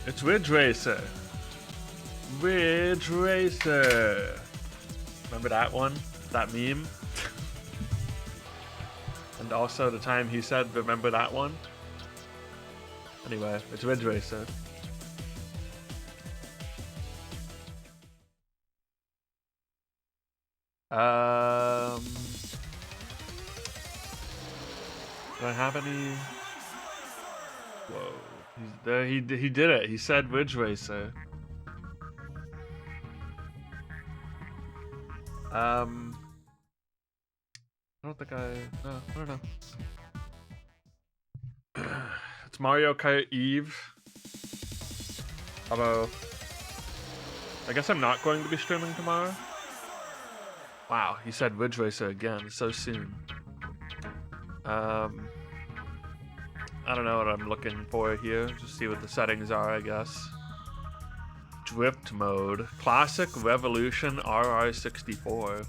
It's Ridge Racer. Ridge Racer. Remember that one? That meme? And also the time he said, remember that one? Anyway, it's Ridge Racer. Do I have any? Whoa, he's there. He did it. He said Ridge Racer. I don't think I don't know. It's Mario Kart Eve. Although, I guess I'm not going to be streaming tomorrow. Wow, he said Ridge Racer again so soon. I don't know what I'm looking for here. Just see what the settings are, I guess. Drift mode. Classic, Revolution, RR64.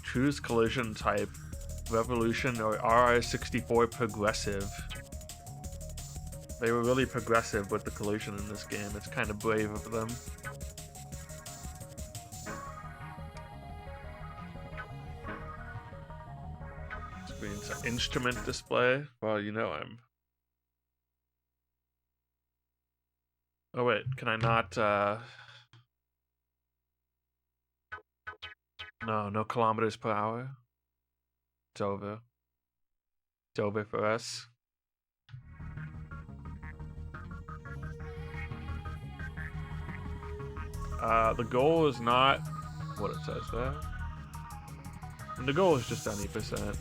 Choose collision type. Revolution or RR64 progressive. They were really progressive with the collision in this game. It's kind of brave of them. Screen's an instrument display. Well, you know I'm... Oh wait, can I not, No kilometers per hour. It's over. It's over for us. The goal is not what it says there. And the goal is just 70%.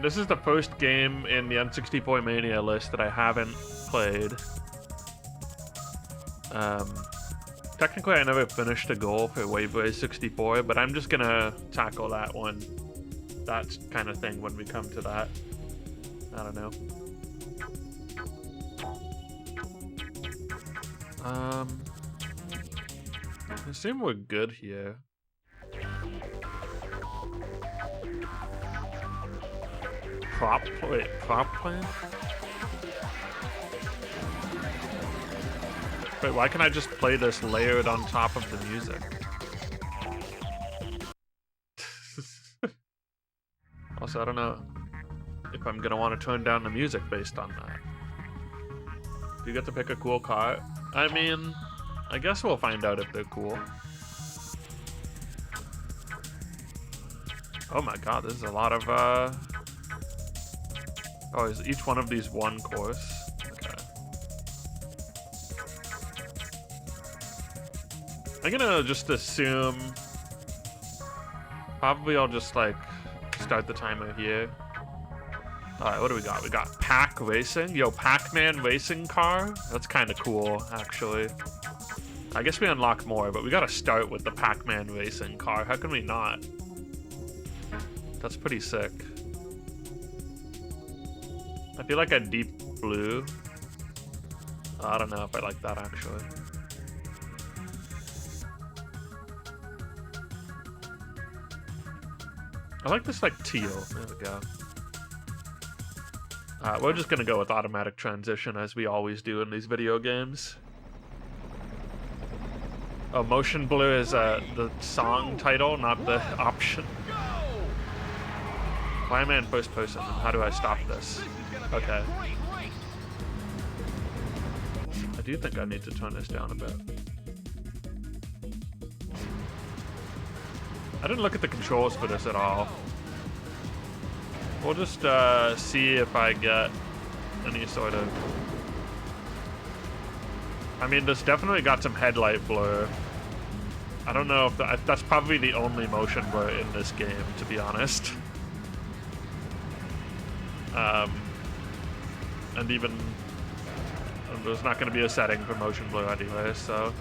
This is the first game in the N64Mania list that I haven't played. Technically I never finished a goal for Wave Race 64, but I'm just gonna tackle that kind of thing when we come to that. I don't know. I assume we're good here. Prop plan? Wait, why can't I just play this layered on top of the music? Also, I don't know if I'm gonna want to turn down the music based on that. Do you get to pick a cool car? I mean, I guess we'll find out if they're cool. Oh my god, this is a lot of, Oh, is each one of these one course? Okay. I'm gonna just assume... Probably I'll just, like, start the timer here. Alright, what do we got? We got Pac Racing. Yo, Pac-Man racing car? That's kind of cool, actually. I guess we unlock more, but we gotta start with the Pac-Man racing car. How can we not? That's pretty sick. I feel like a deep blue. I don't know if I like that, actually. I like this, like, teal. There we go. We're just gonna go with automatic transition, as we always do in these video games. Oh, motion blur is the song title, not the option. Why am I in first person? How do I stop this? Okay. I do think I need to turn this down a bit. I didn't look at the controls for this at all. We'll just see if I get any sort of... I mean, this definitely got some headlight blur. I don't know if that's probably the only motion blur in this game, to be honest. And even there's not going to be a setting for motion blur anyway, so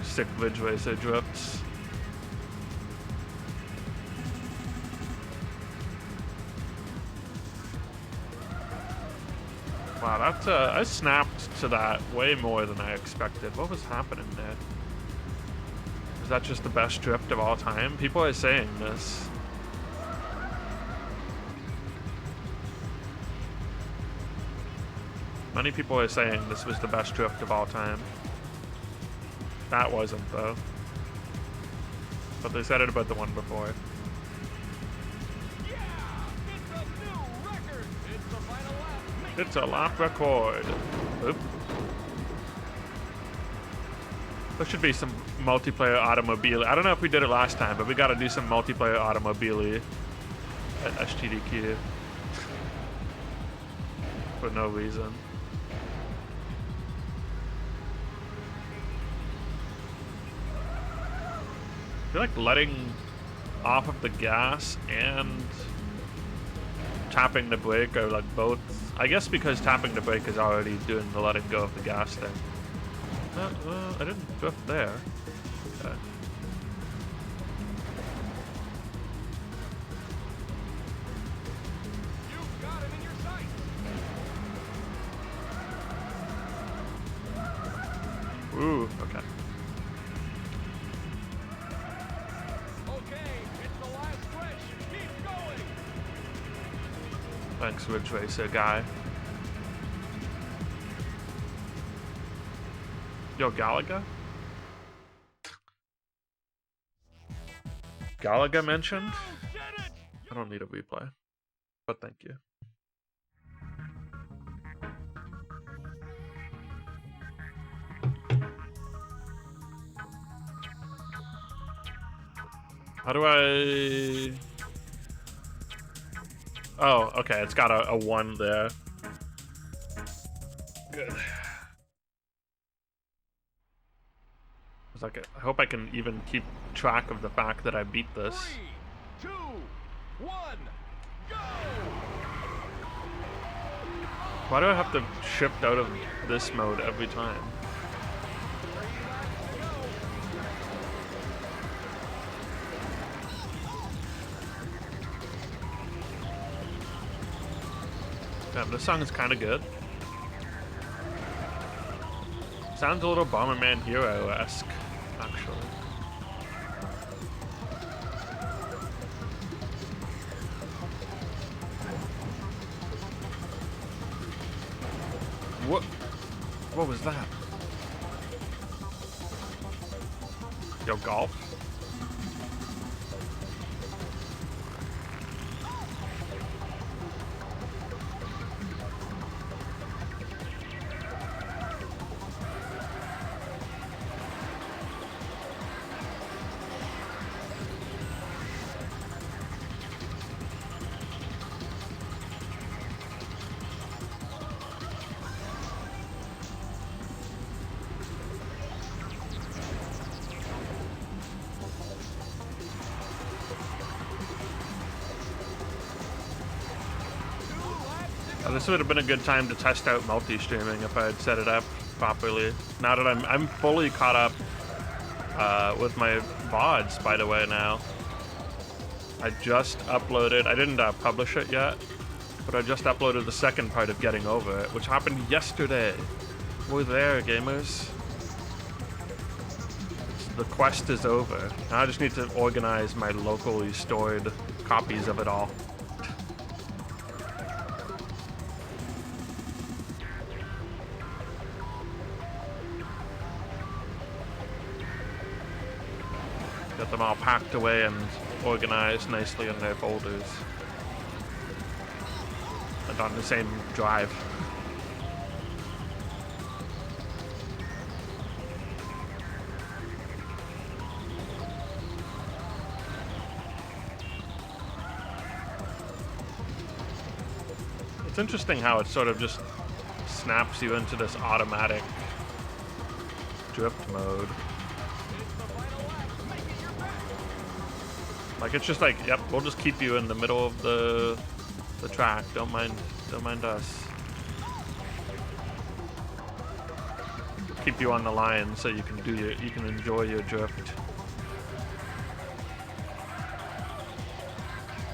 sick Ridge Racer drifts. Wow, that's I snapped to that way more than I expected. What was happening there? Is that just the best drift of all time? People are saying this. Many people are saying this was the best drift of all time. That wasn't, though. But they said it about the one before. Yeah, it's a new record. It's the final lap. It's a lap record. Oop. There should be some multiplayer automobile. I don't know if we did it last time, but we got to do some multiplayer automobile at STDQ. For no reason. I feel like letting off of the gas and tapping the brake are like both. I guess because tapping the brake is already doing the letting go of the gas thing. I didn't drift there. Okay. You've got him in your sights. Ooh, okay. Okay, it's the last stretch. Keep going. Thanks, Ridge Racer guy. Yo, Galaga? Galaga mentioned? I don't need a replay, but thank you. How do I... Oh, okay, it's got a 1 there. Good. I hope I can even keep track of the fact that I beat this. 3, 2, 1, go! Why do I have to shift out of this mode every time? Damn, this song is kind of good. Sounds a little Bomberman Hero-esque, actually. What was that? Yo, golf? This would have been a good time to test out multi-streaming if I had set it up properly. Now that I'm fully caught up with my VODs, by the way, now. I just uploaded, I didn't publish it yet, but I just uploaded the second part of Getting Over It, which happened yesterday. We're there, gamers. The quest is over. Now I just need to organize my locally stored copies of it all. Get them all packed away and organized nicely in their folders. And on the same drive. It's interesting how it sort of just snaps you into this automatic drift mode. Like, it's just like, yep, we'll just keep you in the middle of the track. Don't mind us. Keep you on the line so you can enjoy your drift.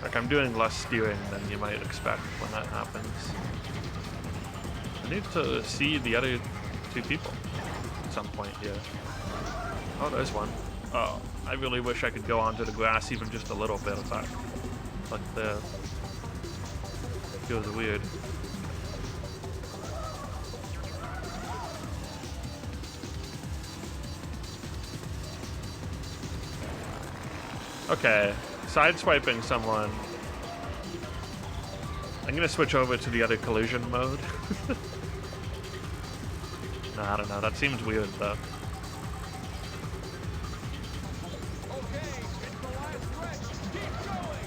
Like, I'm doing less steering than you might expect when that happens. I need to see the other two people at some point here. Oh, there's one. Oh, I really wish I could go onto the grass even just a little bit of that. Like this. Feels weird. Okay, sideswiping someone. I'm gonna switch over to the other collision mode. No, I don't know. That seems weird though. Okay, it's the last stretch. Keep going.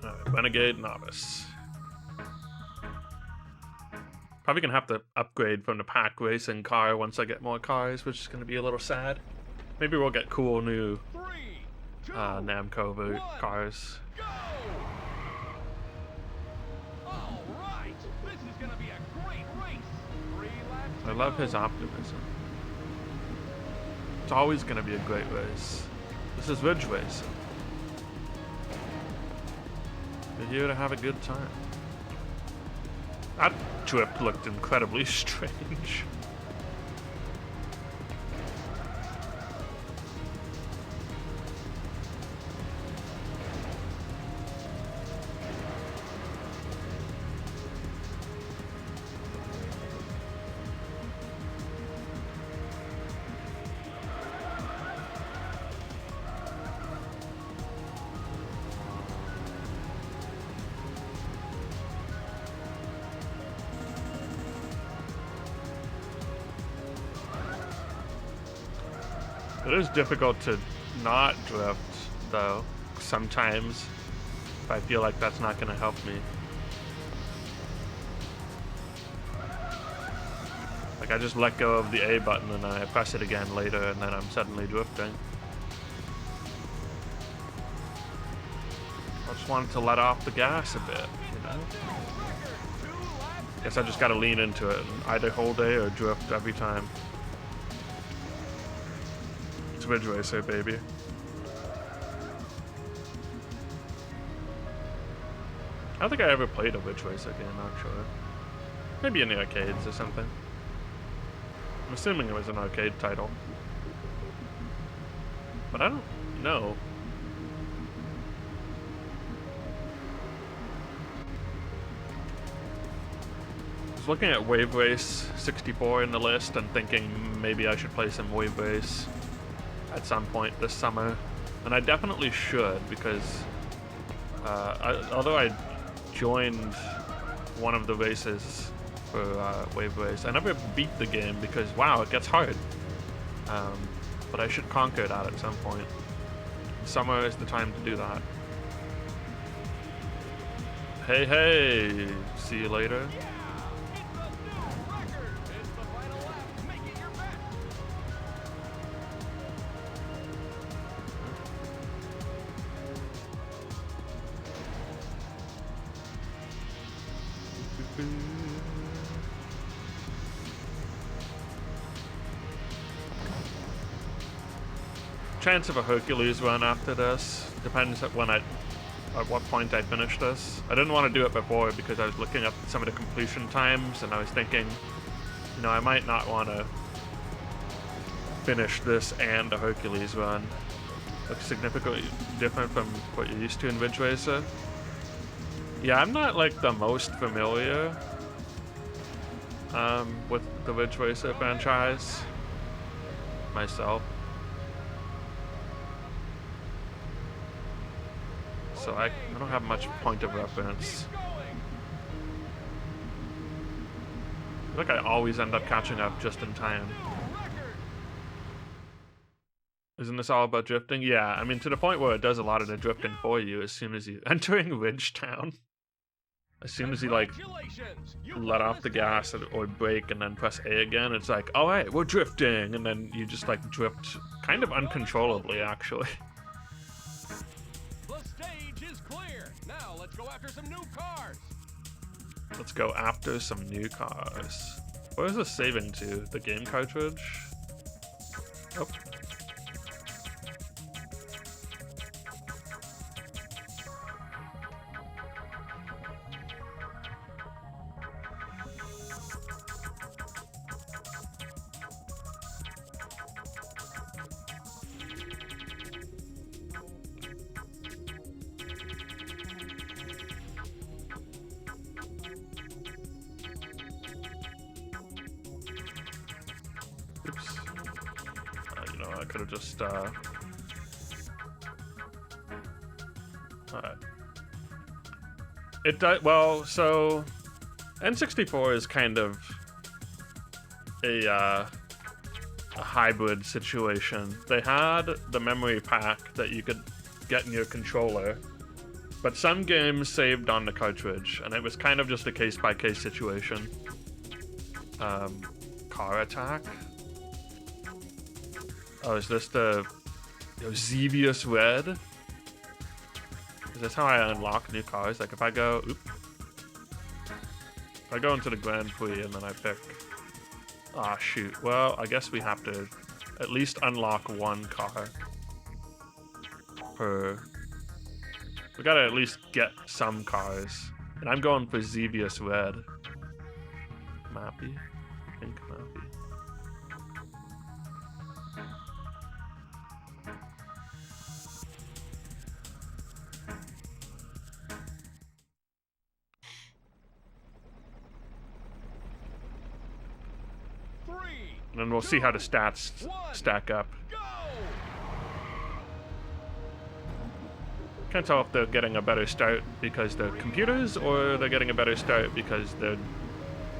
Alright, Renegade Novice. Probably gonna have to upgrade from the pack racing car once I get more cars, which is gonna be a little sad. Maybe we'll get cool new 3, 2, Namco 1, cars. go! All right, this is gonna be a great race. 3 laps I to love go. his optimism. It's always gonna be a great race. This is Ridge Racing. We're here to have a good time. That trip looked incredibly strange. It is difficult to not drift, though, sometimes, if I feel like that's not going to help me. Like, I just let go of the A button and I press it again later, and then I'm suddenly drifting. I just wanted to let off the gas a bit, you know? Guess I just gotta lean into it and either hold A or drift every time. Ridge Racer, baby. I don't think I ever played a Ridge Racer game, actually. Maybe in the arcades or something. I'm assuming it was an arcade title. But I don't know. I was looking at Wave Race 64 in the list and thinking maybe I should play some Wave Race at some point this summer, and I definitely should, because although I joined one of the races for Wave Race, I never beat the game because, wow, it gets hard. But I should conquer that at some point. Summer is the time to do that. Hey, hey, see you later. It's the final lap. Make it your best. Chance of a Hercules run after this depends at what point I finish this. I didn't want to do it before because I was looking up some of the completion times and I was thinking, you know, I might not want to finish this and a Hercules run. Looks significantly different from what you're used to in Ridge Racer. Yeah, I'm not like the most familiar with the Ridge Racer franchise myself. So I don't have much point of reference. I feel like I always end up catching up just in time. Isn't this all about drifting? Yeah, I mean, to the point where it does a lot of the drifting for you as soon as you entering Ridgetown. As soon as you like let off the gas or brake and then press A again, it's like, all right, we're drifting, and then you just like drift kind of uncontrollably, actually. The stage is clear. Now let's go after some new cars. Let's go after some new cars. Where is this saving to? The game cartridge? Oh. Oops. You know, I could have just, Alright. It does, well, so, N64 is kind of a hybrid situation. They had the memory pack that you could get in your controller, but some games saved on the cartridge, and it was kind of just a case-by-case situation. Car Attack? Oh, is this the Xevious Red? Is this how I unlock new cars? Like if I go, if I go into the Grand Prix and then I pick, ah shoot, well I guess we have to at least unlock one car per, we gotta at least get some cars. And I'm going for Xevious Red. Mappy? Pink Mappy. And then we'll see how the stats stack up. Can't tell if they're getting a better start because they're computers or they're getting a better start because they're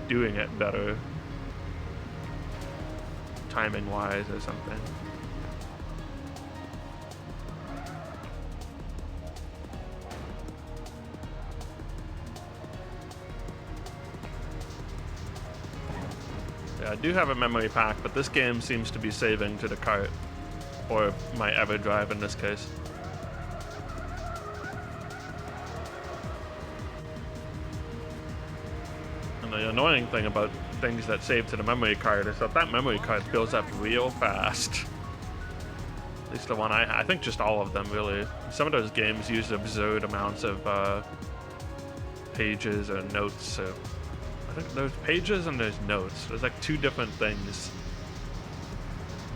doing it better timing wise or something. Yeah, I do have a memory pack, but this game seems to be saving to the cart, or my EverDrive in this case. And the annoying thing about things that save to the memory card is that that memory card fills up real fast. At least the one I think just all of them really. Some of those games use absurd amounts of pages or notes, so I think there's pages and there's notes. There's like two different things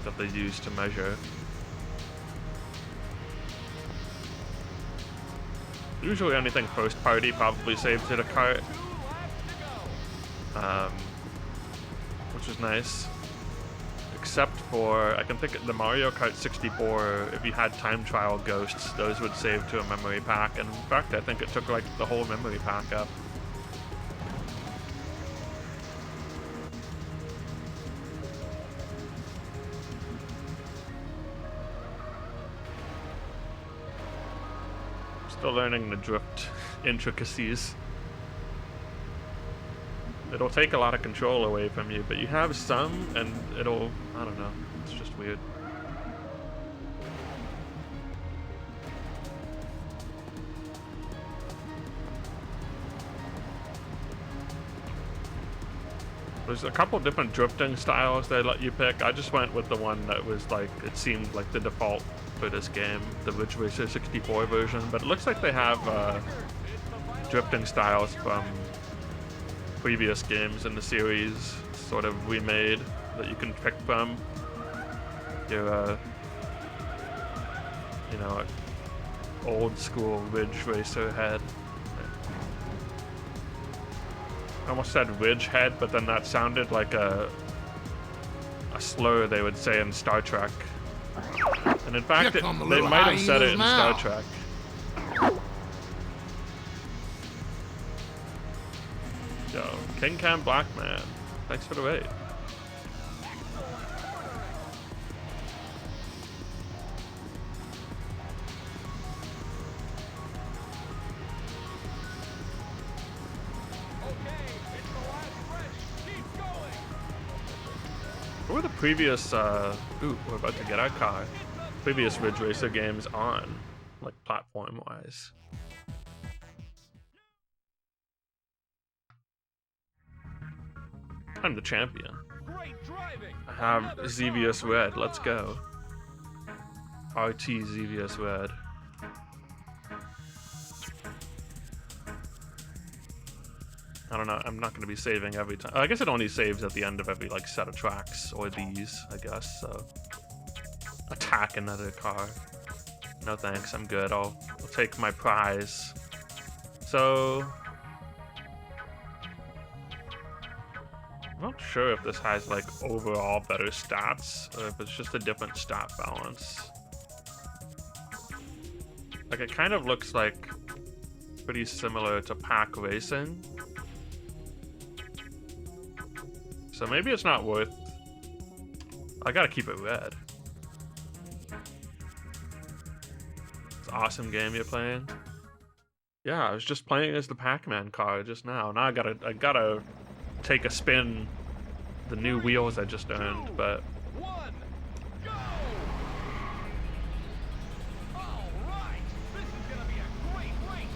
that they use to measure. Usually anything first party probably saves to the cart, which is nice. Except for, I can think of the Mario Kart 64, if you had time trial ghosts, those would save to a memory pack, and in fact I think it took like the whole memory pack up. Still learning the drift intricacies. It'll take a lot of control away from you, but you have some, and it'll, I don't know, it's just weird. There's a couple different drifting styles they let you pick. I just went with the one that was like, it seemed like the default for this game, the Ridge Racer 64 version, but it looks like they have drifting styles from previous games in the series sort of remade that you can pick from. Your, you know, old school Ridge Racer head. I almost said Ridge head, but then that sounded like a slur they would say in Star Trek. And in fact, they might have said it in Star Trek. Yo, King Cam Blackman, thanks for the raid. What were the previous, ooh, we're about to get our car. Previous Ridge Racer games on? like platform-wise. I'm the champion. Great driving. I have Another Xevious car Red. for Let's us. go. RT Xevious Red. I don't know. I'm not going to be saving every time. I guess it only saves at the end of every like set of tracks, or these, I guess. So attack another car. No thanks. I'm good. I'll take my prize. So I'm not sure if this has like overall better stats or if it's just a different stat balance. Like it kind of looks like pretty similar to pack racing. So maybe it's not worth. I gotta keep it red. It's an awesome game you're playing. Yeah, I was just playing as the Pac-Man car just now. Now I gotta take a spin. The new wheels I just earned, but 1, go! All right, this is gonna be a great race.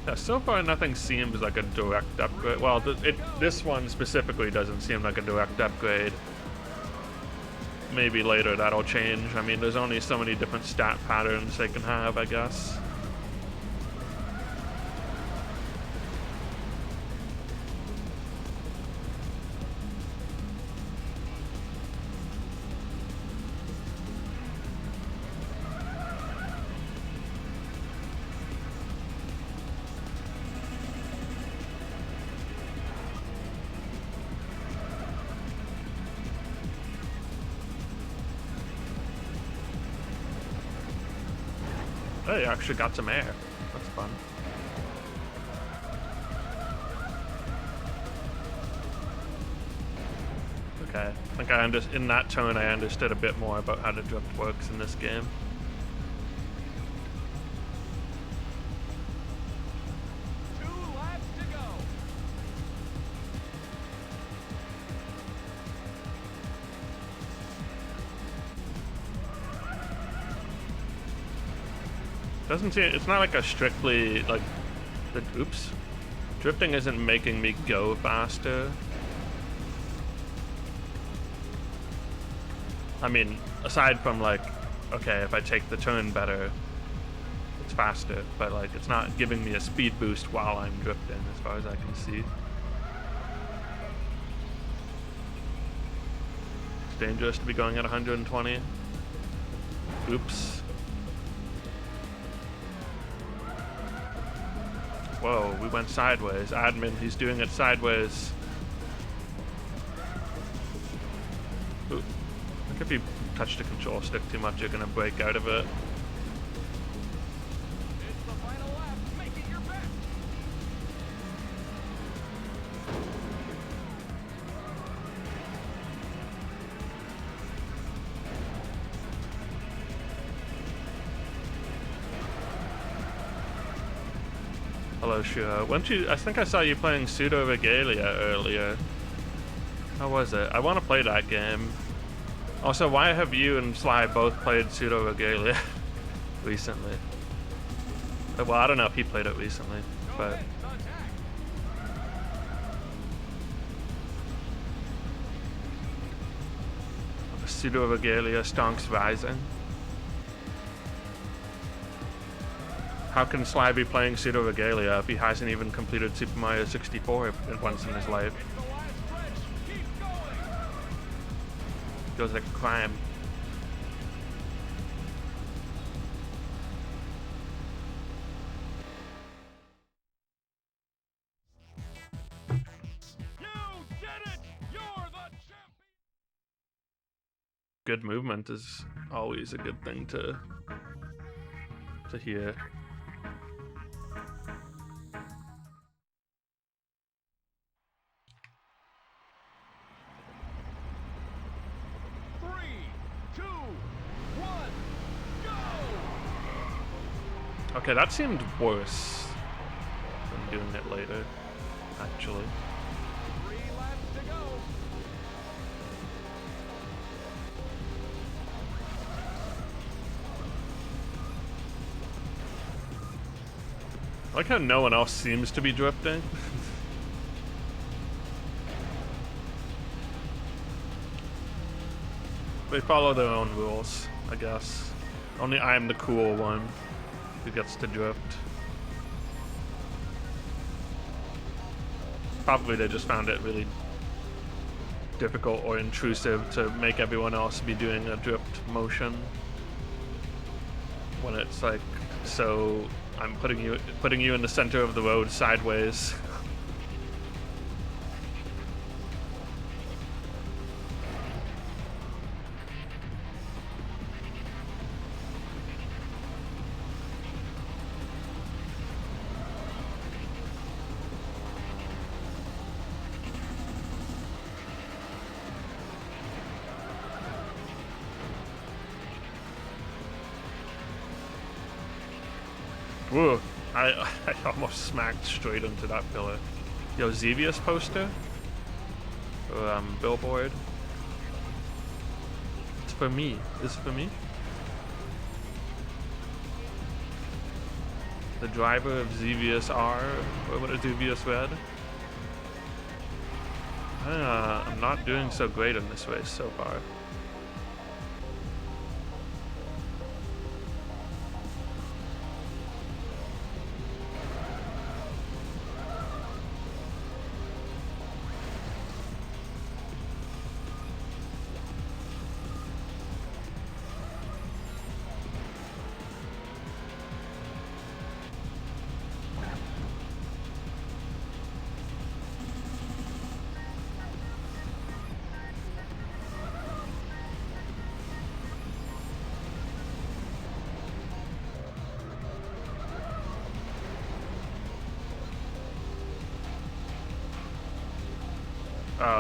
yeah, so far nothing seems like a direct upgrade. Well, this one specifically doesn't seem like a direct upgrade. Maybe later that'll change. I mean, there's only so many different stat patterns they can have, I guess. Hey, I actually got some air. That's fun. Okay, I think in that tone I understood a bit more about how the drift works in this game. Two laps to go. Doesn't seem, it's not like a strictly like oops. Drifting isn't making me go faster. I mean, aside from like, okay, if I take the turn better, it's faster, but like it's not giving me a speed boost while I'm drifting as far as I can see. It's dangerous to be going at 120. Oops. Whoa, we went sideways. Admin, he's doing it sideways. Ooh. I think if you touch the control stick too much, you're gonna break out of it. It's the final lap. Make it your best. Hello, Shiro. I think I saw you playing Pseudo Regalia earlier. How was it? I want to play that game. Also, why have you and Sly both played Pseudo Regalia recently? Well, I don't know if he played it recently, but Pseudo Regalia Stonks Rising. How can Sly be playing Pseudo Regalia if he hasn't even completed Super Mario 64 once in his life? It's the last stretch. Keep going. Feels like a crime. You did it. You're the champion. Good movement is always a good thing to hear. Three, two, one, go! Okay, that seemed worse than doing it later, actually. 3 laps to go. I like how no one else seems to be drifting. They follow their own rules, I guess. Only I'm the cool one who gets to drift. Probably they just found it really difficult or intrusive to make everyone else be doing a drift motion. When it's like, so I'm putting you in the center of the road sideways. Whoa, I almost smacked straight into that pillar. Yo, Xevious poster? Or, billboard? It's for me. Is it for me? The driver of Xevious R, or what is Xevious Red? I'm not doing so great in this race so far.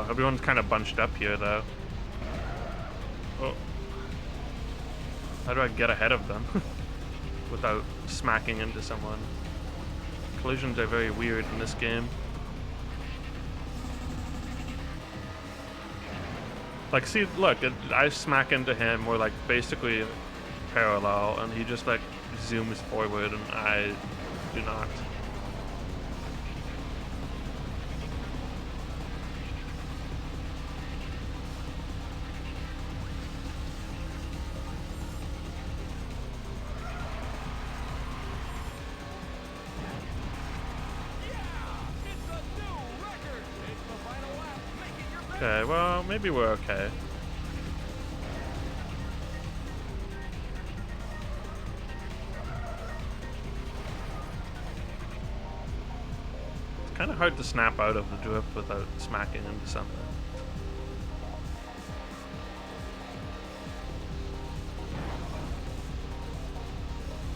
Everyone's kind of bunched up here, though. Oh. How do I get ahead of them without smacking into someone? Collisions are very weird in this game. Like, see, look, I smack into him, we're like basically parallel, and he just like zooms forward, and I do not. Okay, well, maybe we're okay. It's kind of hard to snap out of the drift without smacking into something.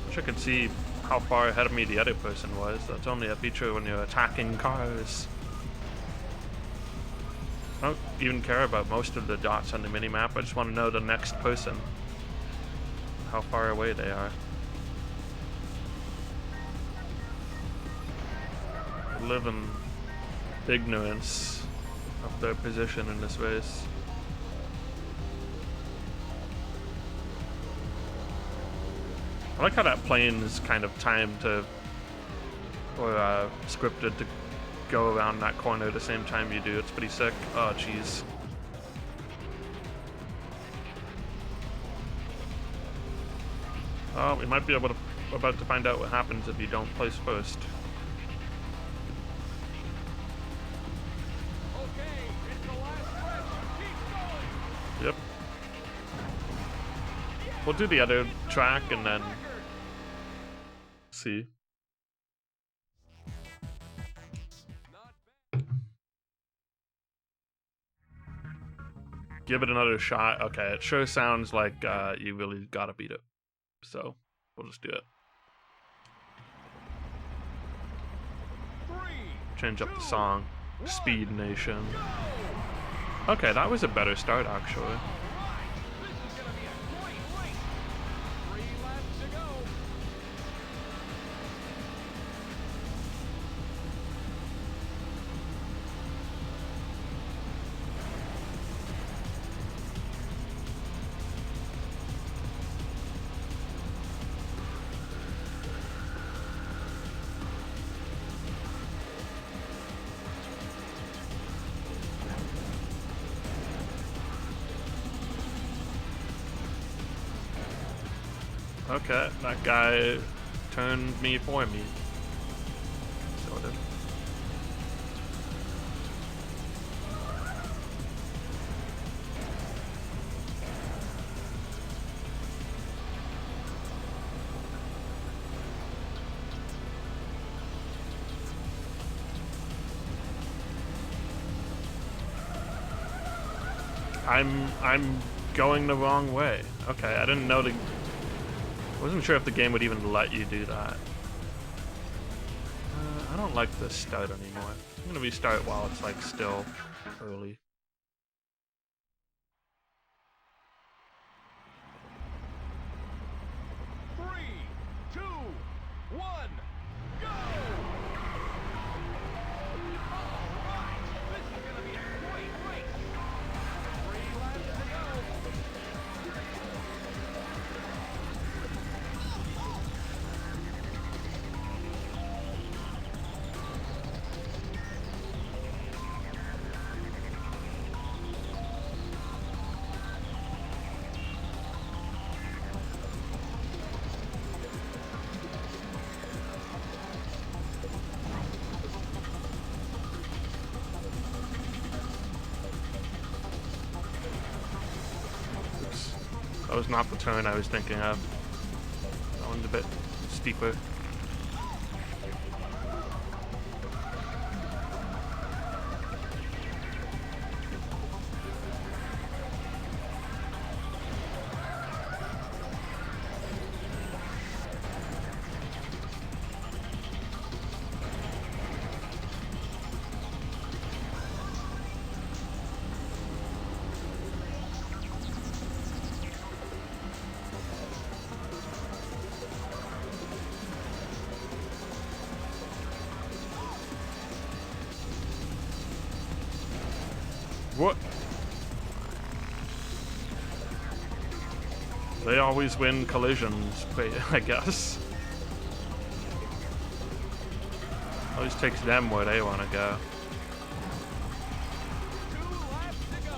Wish I could see how far ahead of me the other person was. That's only a feature when you're attacking cars. I don't even care about most of the dots on the minimap. I just want to know the next person, how far away they are. I live in ignorance of their position in this race. I like how that plane is kind of timed to, or scripted to go around that corner the same time you do. It's pretty sick. Oh, jeez. Oh, we might be about to find out what happens if you don't place first. Okay, it's the last stretch. Keep going. Yep. We'll do the other track and then see. Give it another shot. Okay, it sure sounds like you really gotta beat it. So, we'll just do it. Change up the song. Speed Nation. Okay, that was a better start, actually. Okay, that guy turned me for me. Sort of. I'm going the wrong way. Okay, I didn't know I wasn't sure if the game would even let you do that. I don't like this start anymore. I'm gonna restart while it's like still early. Three, two, one, go! All right, this is gonna be a great race. 3 laps to go. Oops. That was not the turn I was thinking of. That one's a bit steeper. What? They always win collisions, I guess. Always takes them where they want to go. 2 laps to go.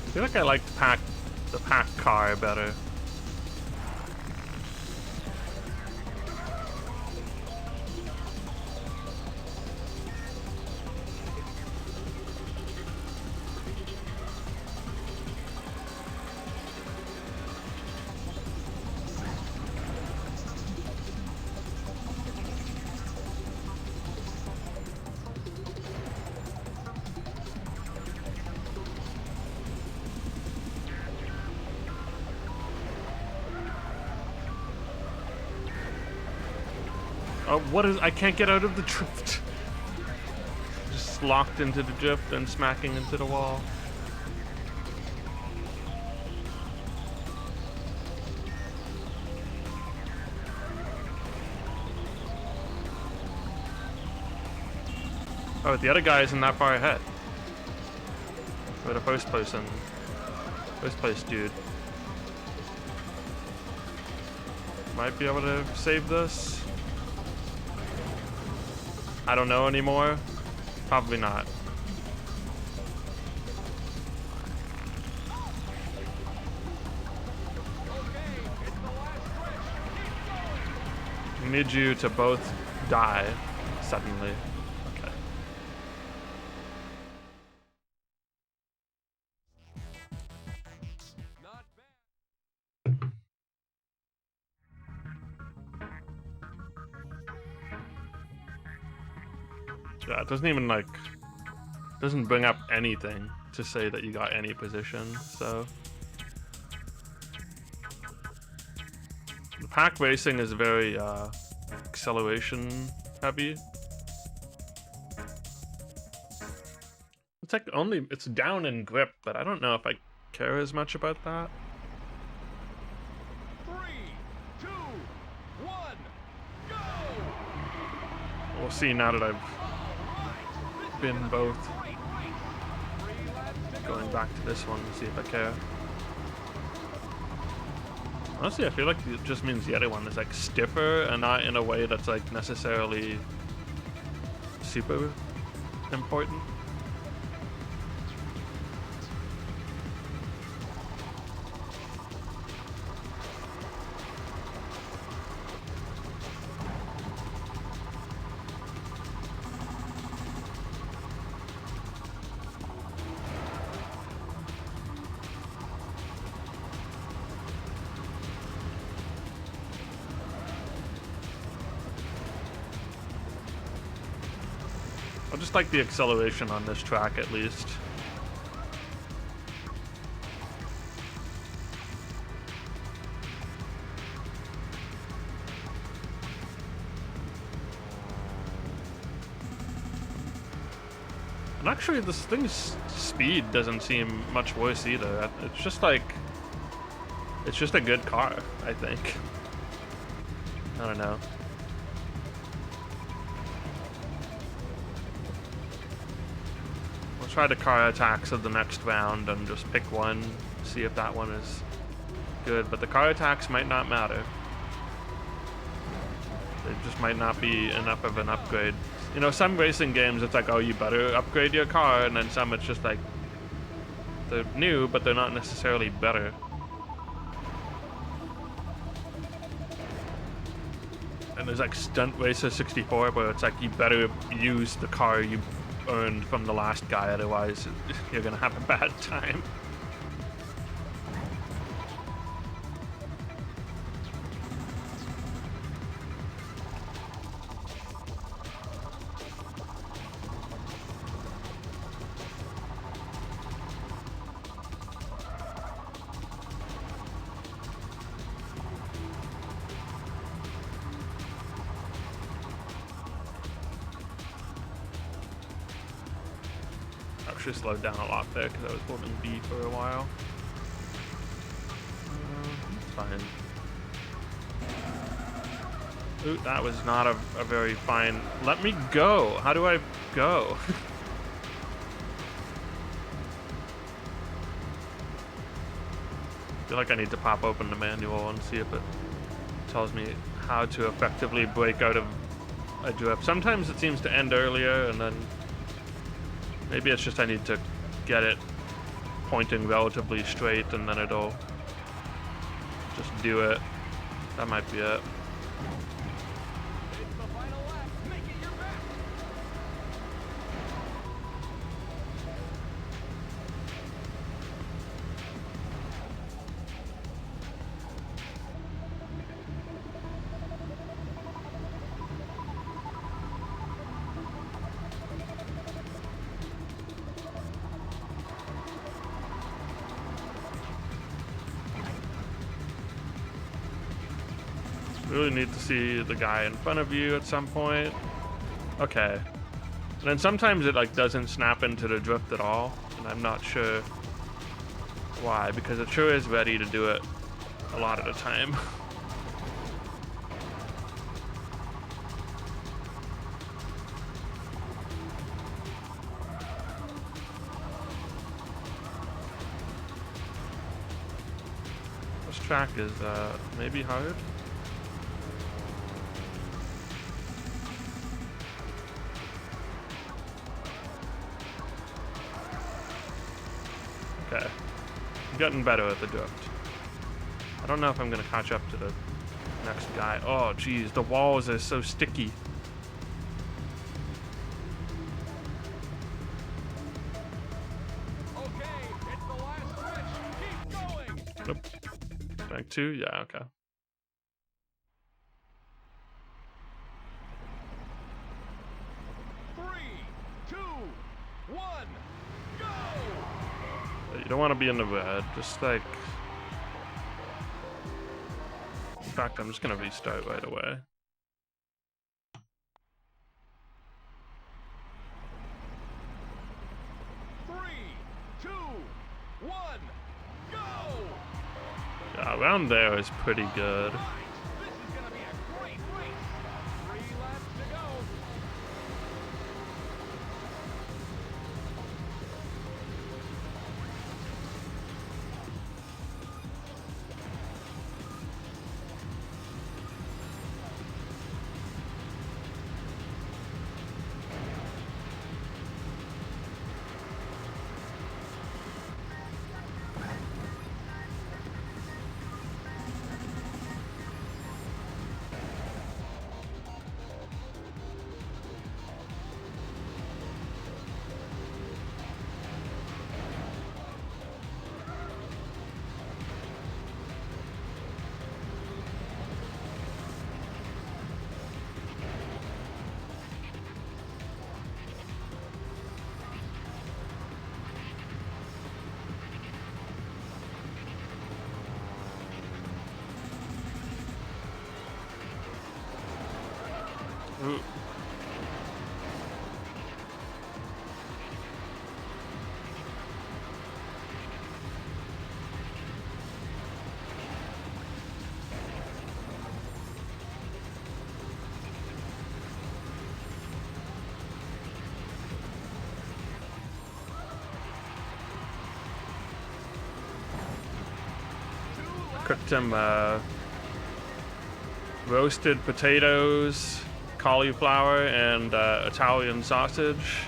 I feel like I like the pack car better. Oh, what is... I can't get out of the drift. Just locked into the drift and smacking into the wall. Oh, the other guy isn't that far ahead. Or the first place dude. Might be able to save this. I don't know anymore. Probably not. I need you to both die suddenly. Okay. Not bad. Yeah, it doesn't even like doesn't bring up anything to say that you got any position, so the pack racing is very acceleration heavy. It's like it's down in grip, but I don't know if I care as much about that. 3, 2, 1, go! We'll see now that I've been both. Going back to this one to see if I care. Honestly, I feel like it just means the other one is like stiffer and not in a way that's like necessarily super important. I just like the acceleration on this track at least. And actually this thing's speed doesn't seem much worse either. It's just like, it's just a good car, I think. I don't know. We'll try the car attacks of the next round and just pick one, see if that one is good. But the car attacks might not matter. They just might not be enough of an upgrade. You know, some racing games it's like, oh, you better upgrade your car, and then some it's just like, they're new, but they're not necessarily better. And there's like Stunt Racer 64 where it's like you better use the car you earned from the last guy, otherwise you're gonna have a bad time. Actually slowed down a lot there because I was holding B for a while. It's fine. Ooh, that was not a very fine... Let me go! How do I go? I feel like I need to pop open the manual and see if it tells me how to effectively break out of a drift. Sometimes it seems to end earlier, and then maybe it's just I need to get it pointing relatively straight, and then it'll just do it. That might be it. It's the final lap. Make it your best. Really need to see the guy in front of you at some point. Okay. And then sometimes it like doesn't snap into the drift at all, and I'm not sure why, because it sure is ready to do it a lot of the time. This track is maybe hard. Okay. I'm getting better at the drift. I don't know if I'm gonna catch up to the next guy. Oh, geez, the walls are so sticky. Okay, it's the last stretch. Keep going. Nope. Bank 2? Yeah, okay. Three, two, one, go! You don't want to be in the red. Just like... In fact, I'm just gonna restart right away. Three, two, one, go! Yeah, around there is pretty good. Right. This is gonna be a great race. 3 laps to go. Ooh. Cooked some roasted potatoes, cauliflower, and Italian sausage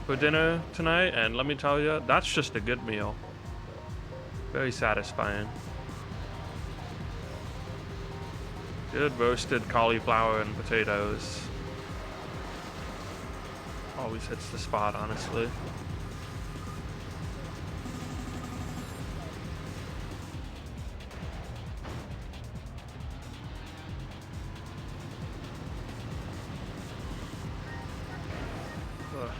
for dinner tonight, and let me tell you, that's just a good meal. Very satisfying. Good roasted cauliflower and potatoes. Always hits the spot, honestly. Ugh.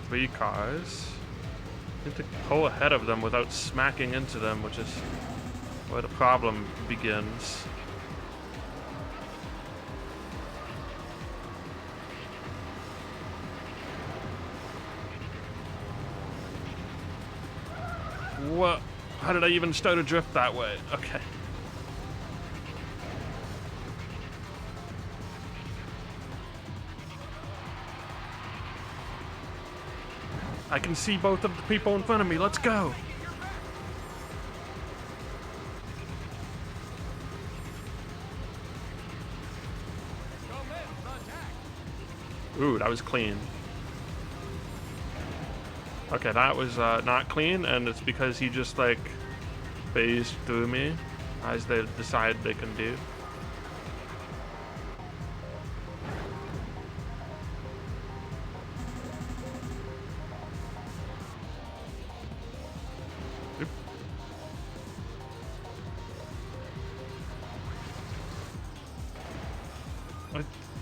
Three cars. Need to pull ahead of them without smacking into them, which is where the problem begins. What? How did I even start a drift that way? Okay. I can see both of the people in front of me. Let's go. Ooh, that was clean. Okay, that was not clean, and it's because he just like phased through me, as they decide they can do. Oop.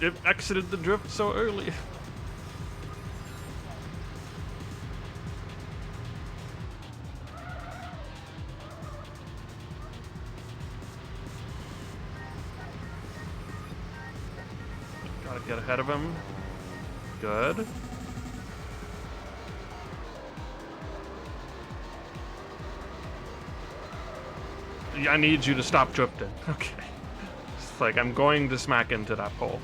It exited the drift so early. Gotta get ahead of him. Good. I need you to stop drifting. Okay. It's like I'm going to smack into that pole.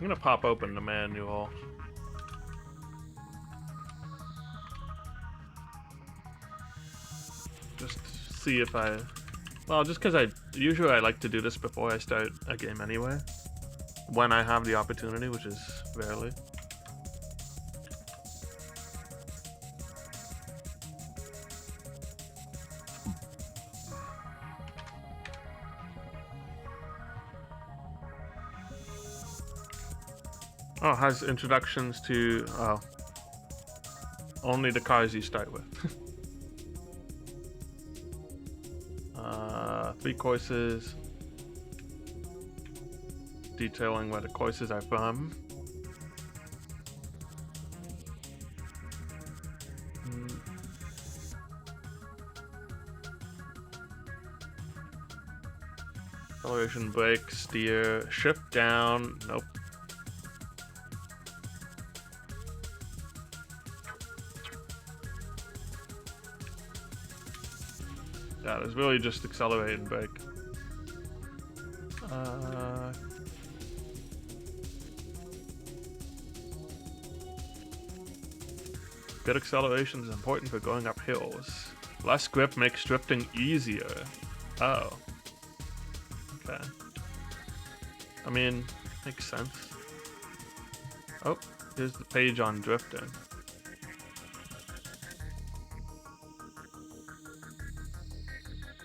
I'm gonna pop open the manual. Just see if I... Well, just because usually I like to do this before I start a game anyway. When I have the opportunity, which is rarely. Oh, it has introductions to... Oh. Only the cars you start with. 3 courses. Detailing where the courses are from. Acceleration, brake, steer, shift down. Nope. Yeah, it's really just accelerate and brake. Good acceleration is important for going up hills. Less grip makes drifting easier. Oh. Okay. I mean, makes sense. Oh, here's the page on drifting.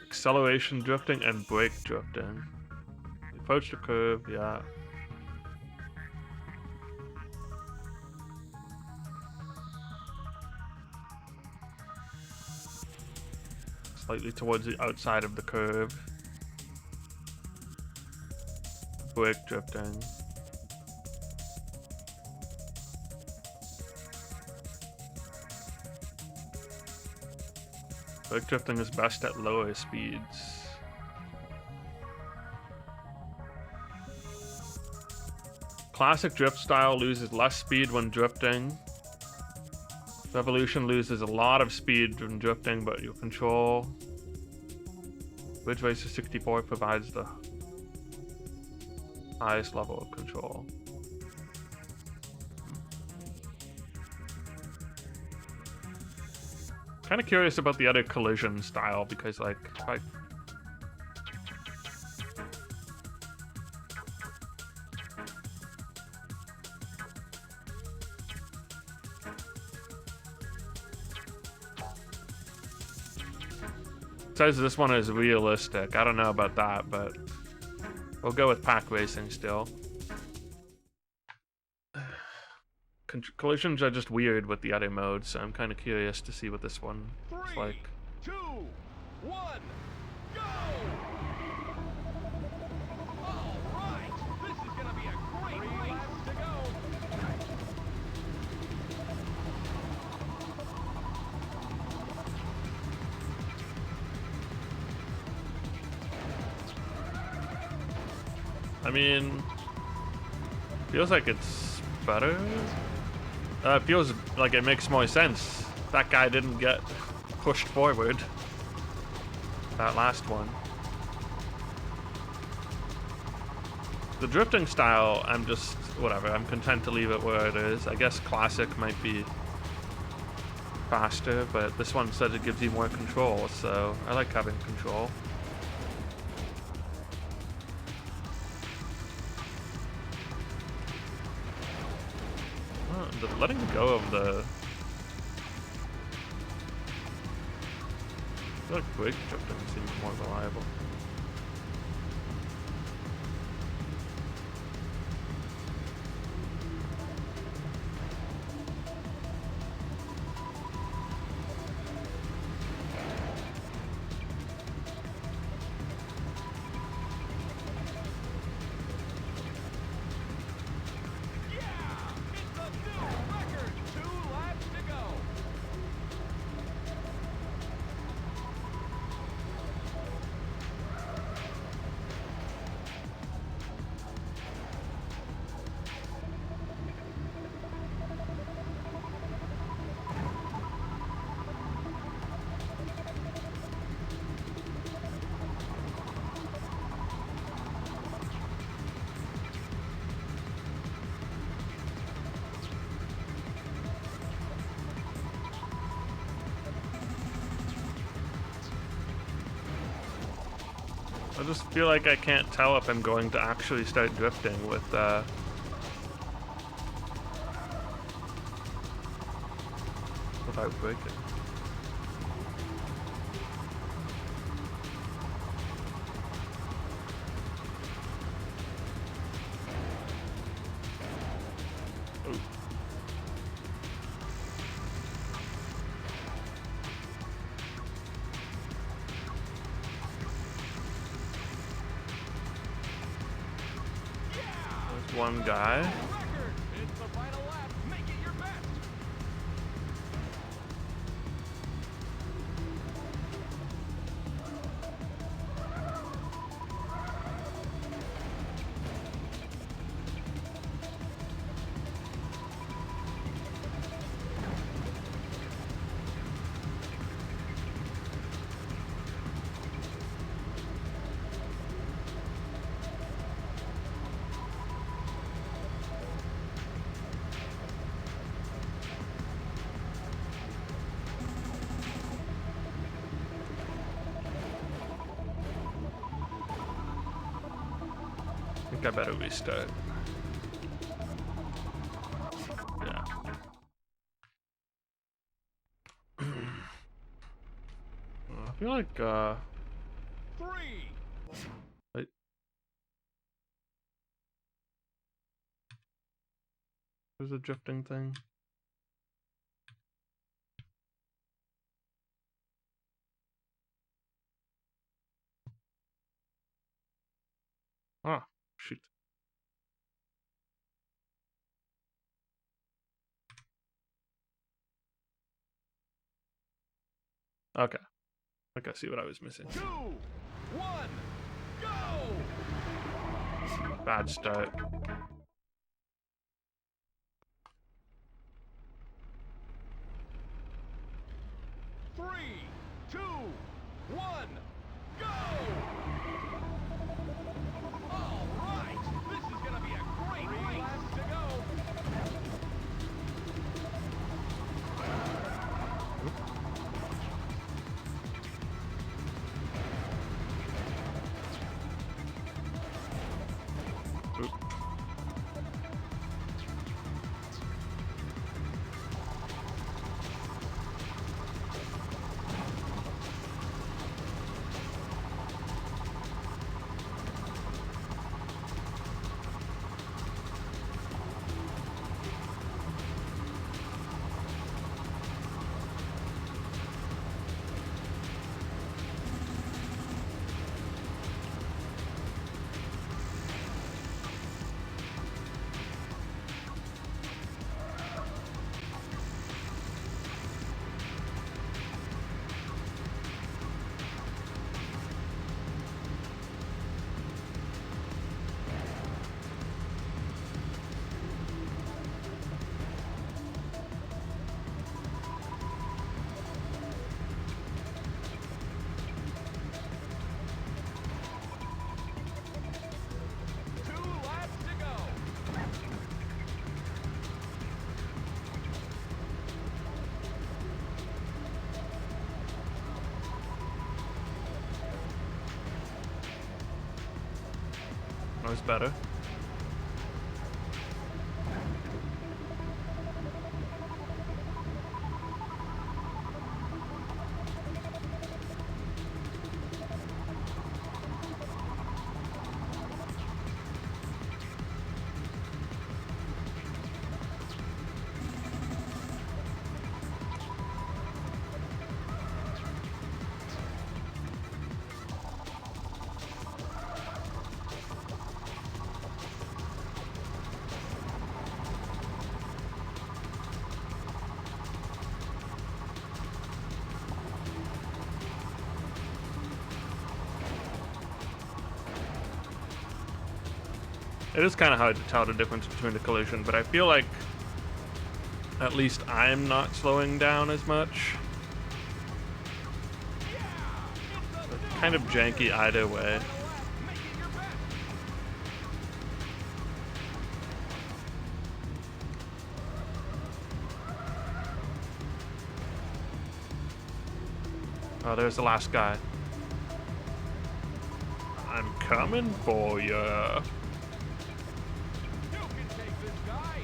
Acceleration drifting and brake drifting. Approach the curve, yeah. Slightly towards the outside of the curve. Brake drifting. Brake drifting is best at lower speeds. Classic drift style loses less speed when drifting. Revolution loses a lot of speed when drifting, but your control. Ridge Racer 64 provides the highest level of control. Kind of curious about the other collision style because, like, it says this one is realistic. I don't know about that, but we'll go with pack racing still. Collisions are just weird with the other modes, so I'm kind of curious to see what this one is like. 3, 2, 1, go! All right, this is gonna be a great race to go. I mean, feels like it's better. It feels like it makes more sense. That guy didn't get pushed forward. That last one. The drifting style, I'm just, whatever, I'm content to leave it where it is. I guess classic might be faster, but this one says it gives you more control, so I like having control. Letting go of the... I feel like brake drifting seems more reliable. I just feel like I can't tell if I'm going to actually start drifting without breaking. Ooh. There's one guy. Record. It's the final lap. Make it your best. I think I better restart. Yeah. I feel like 3. wait. There's a drifting thing. Ah, shoot. Okay. I think I see what I was missing. 2, 1, go! Bad start. Three, 2, 1, go! All right, this is gonna be a great race. Laps to go. Oop. That was better. It is kind of hard to tell the difference between the collision, but I feel like at least I'm not slowing down as much. It's kind of janky either way. Oh, there's the last guy. coming for ya. You can take this guy.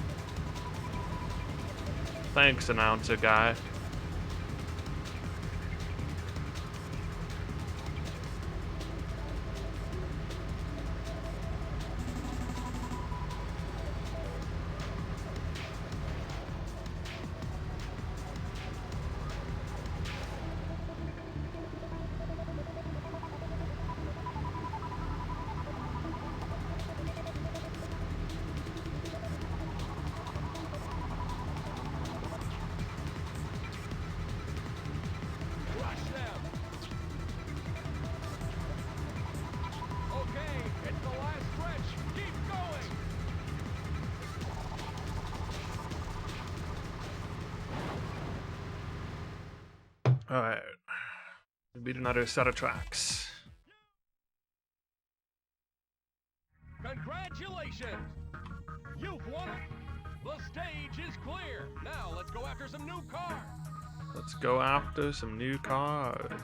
Thanks, announcer guy. Crush them. Okay, it's the last stretch. Keep going. Alright. We beat another set of tracks. Congratulations! You've won it! The stage is clear! Now let's go after some new cars! Let's go after some new cars.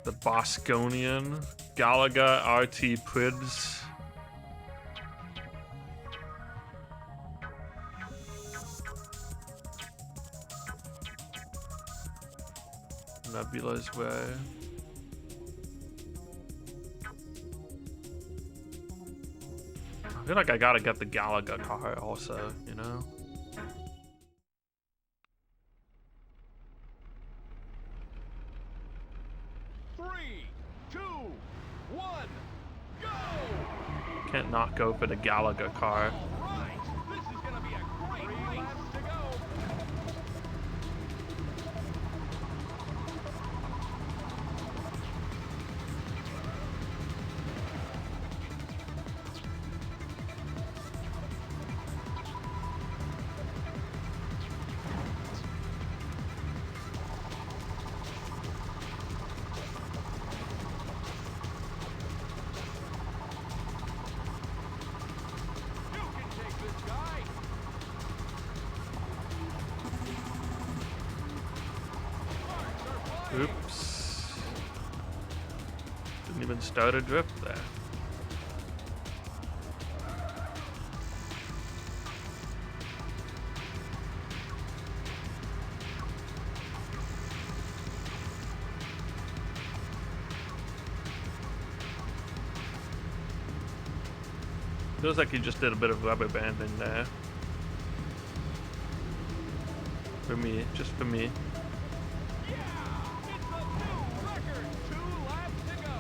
The Bosconian, Galaga RIIIIIDGE. Nebula's Way. I feel like I gotta get the Galaga car also, you know? Three, two, one, go! Can't not go for the Galaga car. All right, this is gonna be a great race. Laps to go. You can take this guy. Cars are flying. Oops. Didn't even start a drift there. Feels like he just did a bit of rubber banding there. For me, just for me. Yeah! It's a new record! 2 laps to go.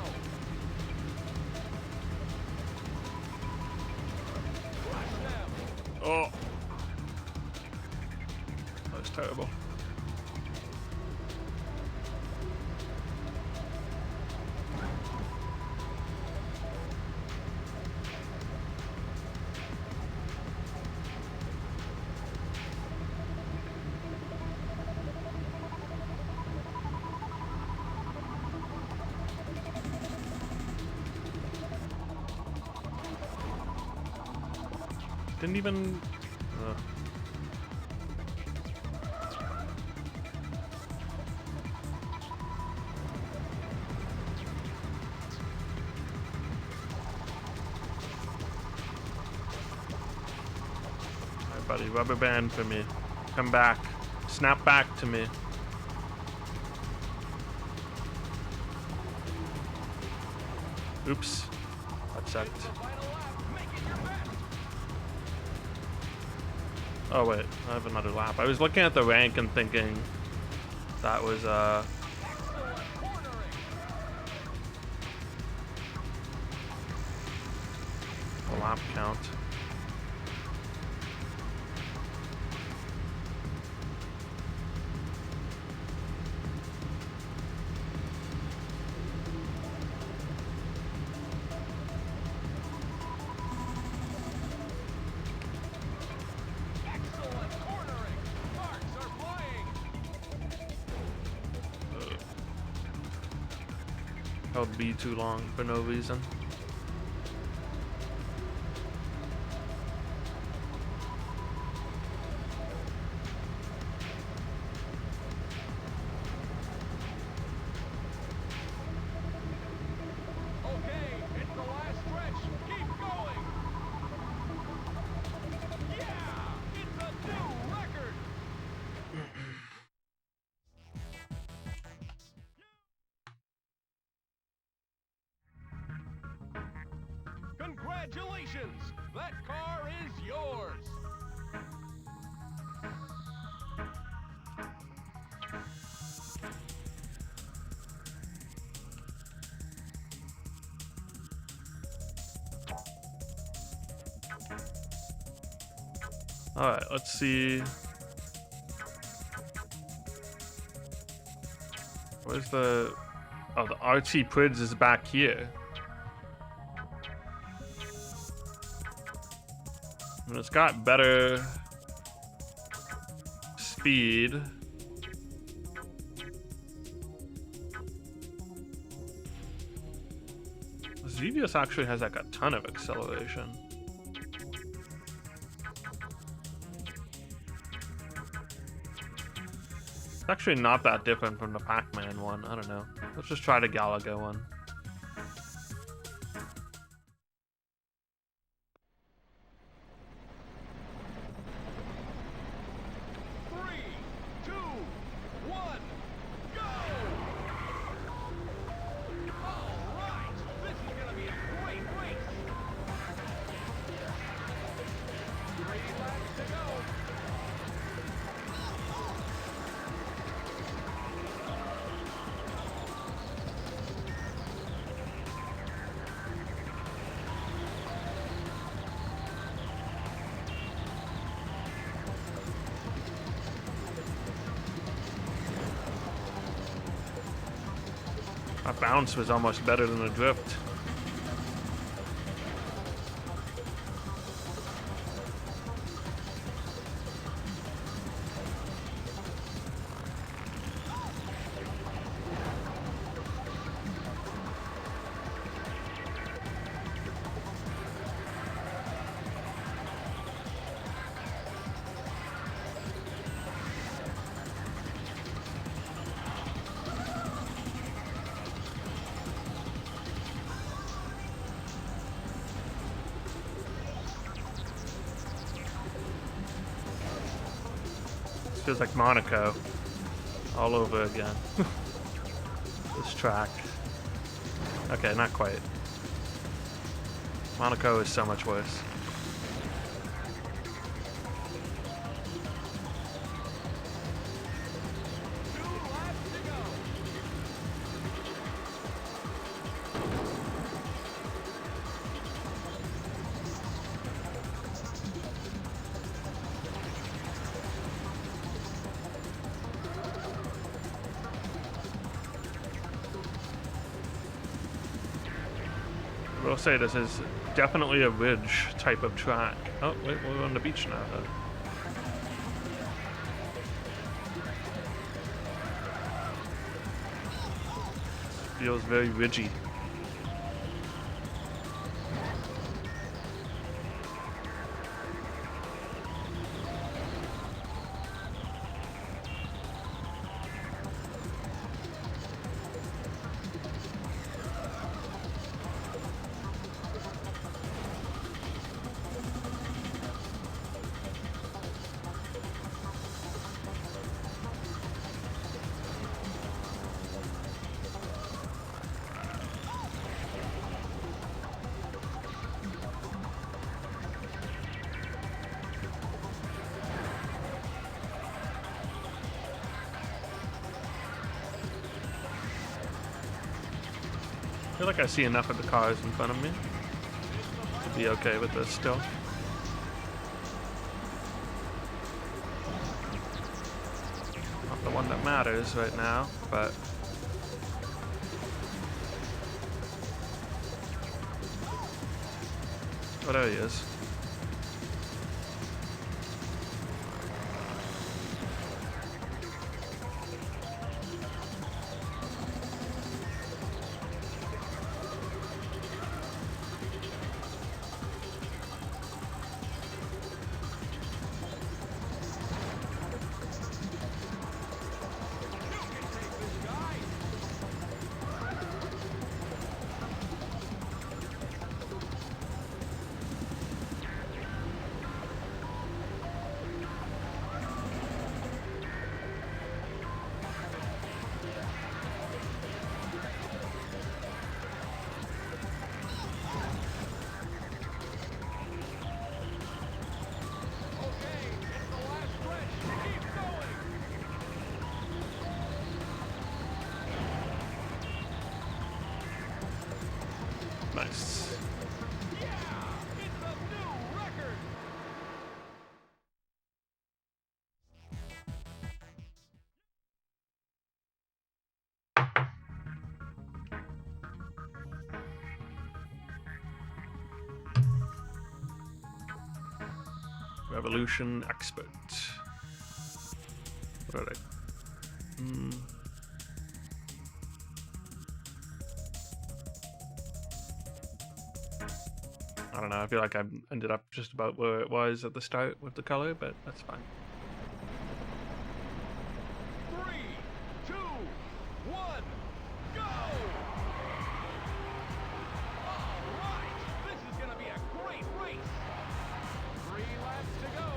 Crush them. Oh! That was terrible. Didn't even... Alright, buddy, rubber band for me. Come back. Snap back to me. Oops. That sucked. It's the final lap. Make it your best. Oh wait, I have another lap. I was looking at the rank and thinking that was Excellent cornering. a lap count. Excellent cornering. Sparks are flying. Held B too long for no reason. Congratulations! That car is yours! All right, let's see. Where's the... Oh, the RIIIIIDGE is back here. And it's got better speed. Xevious actually has like a ton of acceleration. It's actually not that different from the Pac-Man one. I don't know. Let's just try the Galaga one. That bounce was almost better than the drift. Feels like Monaco all over again. This track. Okay, not quite. Monaco is so much worse. I will say this is definitely a ridge type of track. Oh, wait, we're on the beach now, though. Feels very ridgy. I feel like I see enough of the cars in front of me to be okay with this still. Not the one that matters right now, but oh, there he is. Nice. Yeah, it's a new record. Revolution expert. What are they? I don't know. I feel like I ended up just about where it was at the start with the color, but that's fine. 3, 2, 1, go! All right, this is gonna be a great race. 3 laps to go.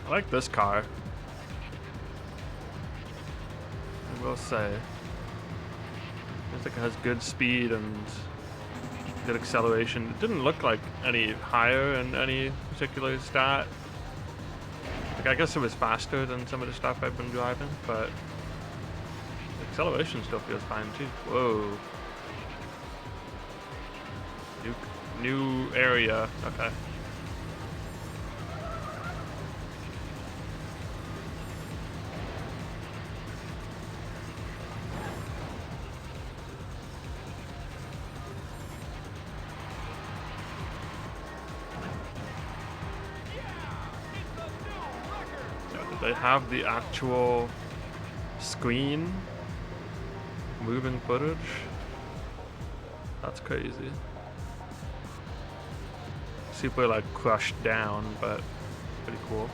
I like this car. I will say. I think it has good speed and good acceleration. It didn't look like any higher in any particular stat. Like, I guess it was faster than some of the stuff I've been driving, but the acceleration still feels fine too. Whoa. New area. Okay. They have the actual screen moving footage. That's crazy. Super like crushed down, but pretty cool.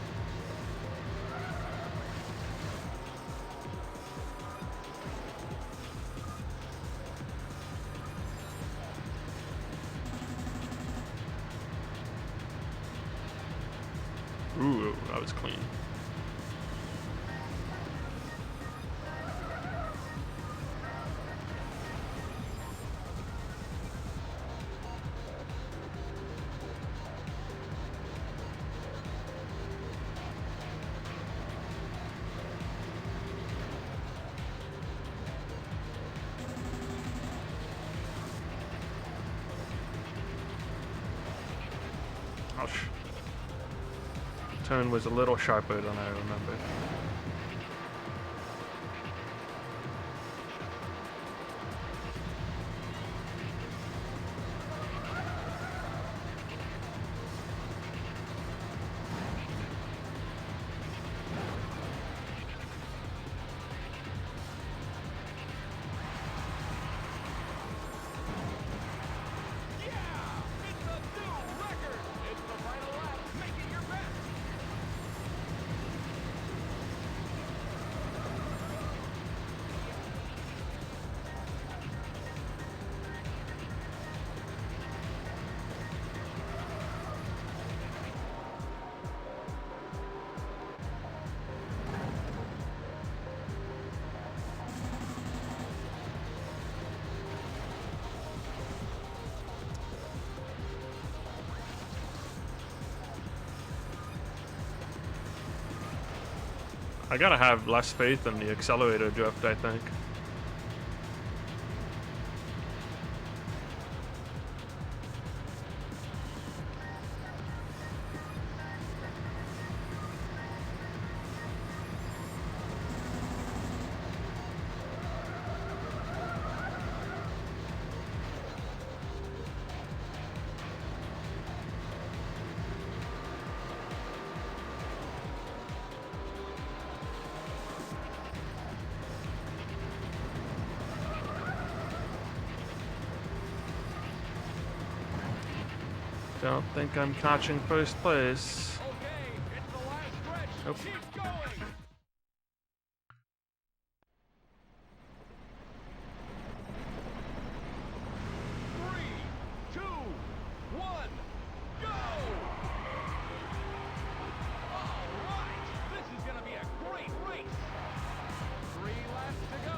Ooh, that was clean. Ouch. Turn was a little sharper than I remembered. I gotta have less faith in the accelerator drift, I think. Don't think I'm catching first place. Okay, it's the last stretch. Nope. Keep going. Three, two, one, go! All right, this is gonna be a great race. 3 laps to go.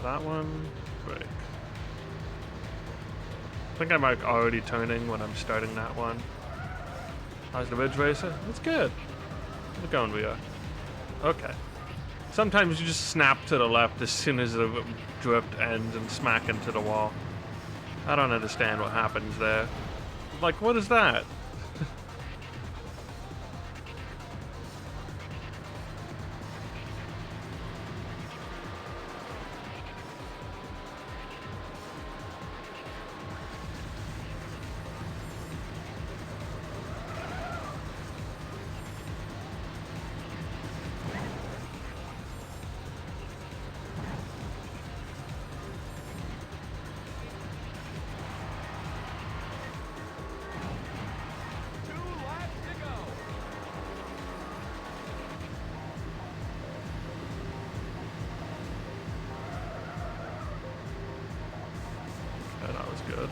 That one, break. I think I'm like already turning when I'm starting that one. How's the Ridge Racer? It's good. We're going we are. Okay. Sometimes you just snap to the left as soon as the drift ends and smack into the wall. I don't understand what happens there. Like, what is that? Yeah, that was good.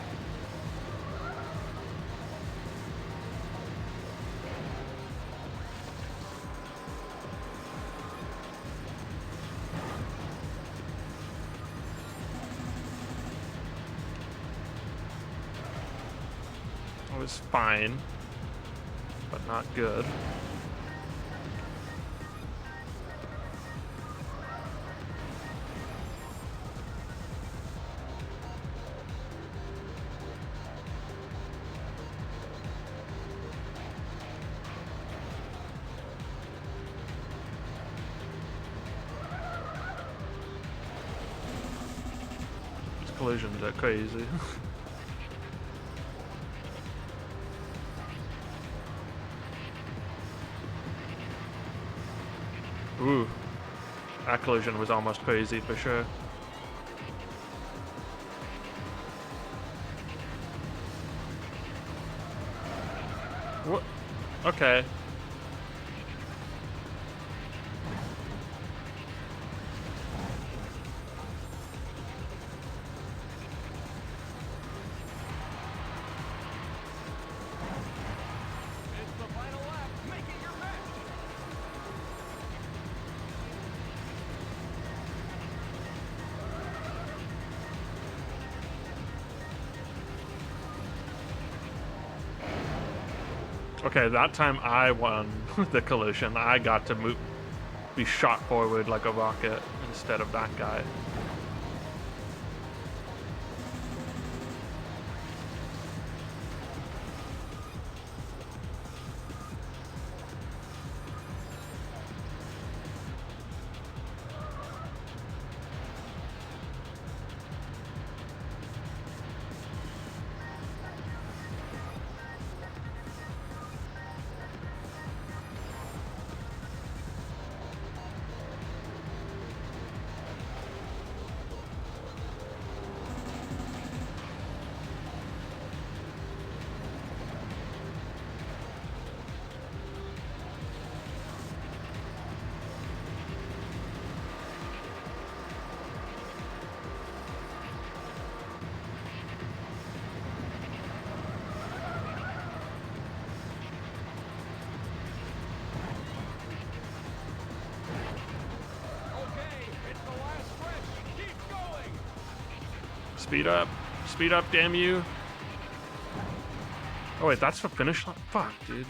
It was fine, but not good. These collisions are crazy. Ooh, that collision was almost crazy for sure. What? Okay. It's the final lap. Make it your best. Okay, that time I won the collision. I got to be shot forward like a rocket instead of that guy. Speed up, damn you. Oh wait, that's the finish line? Fuck, dude.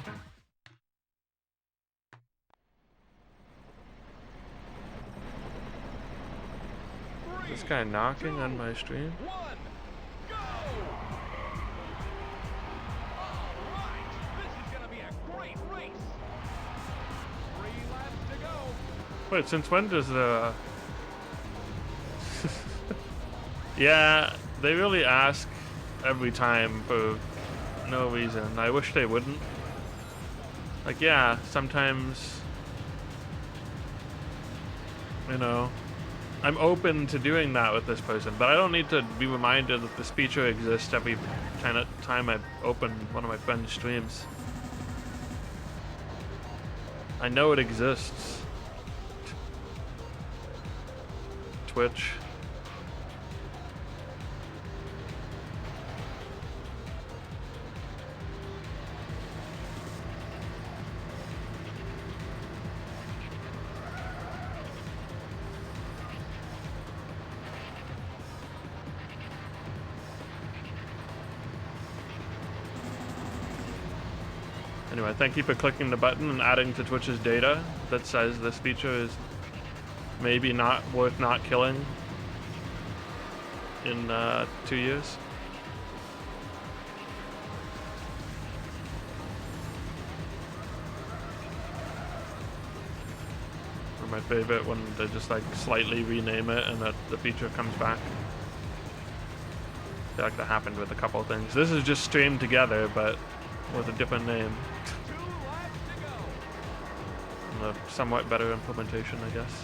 this guy knocking on my stream? One, go! All right, this is gonna be a great race. 3 laps to go. Wait, since when does the... Yeah, they really ask every time for no reason. I wish they wouldn't. Like, yeah, sometimes, you know, I'm open to doing that with this person, but I don't need to be reminded that this feature exists every time I open one of my friend's streams. I know it exists. Twitch. Anyway, thank you for clicking the button and adding to Twitch's data that says this feature is maybe not worth not killing in 2 years. Or my favorite when they just like slightly rename it and that the feature comes back. I feel like that happened with a couple of things. This is just streamed together, but with a different name. 2 laps to go. And a somewhat better implementation, I guess.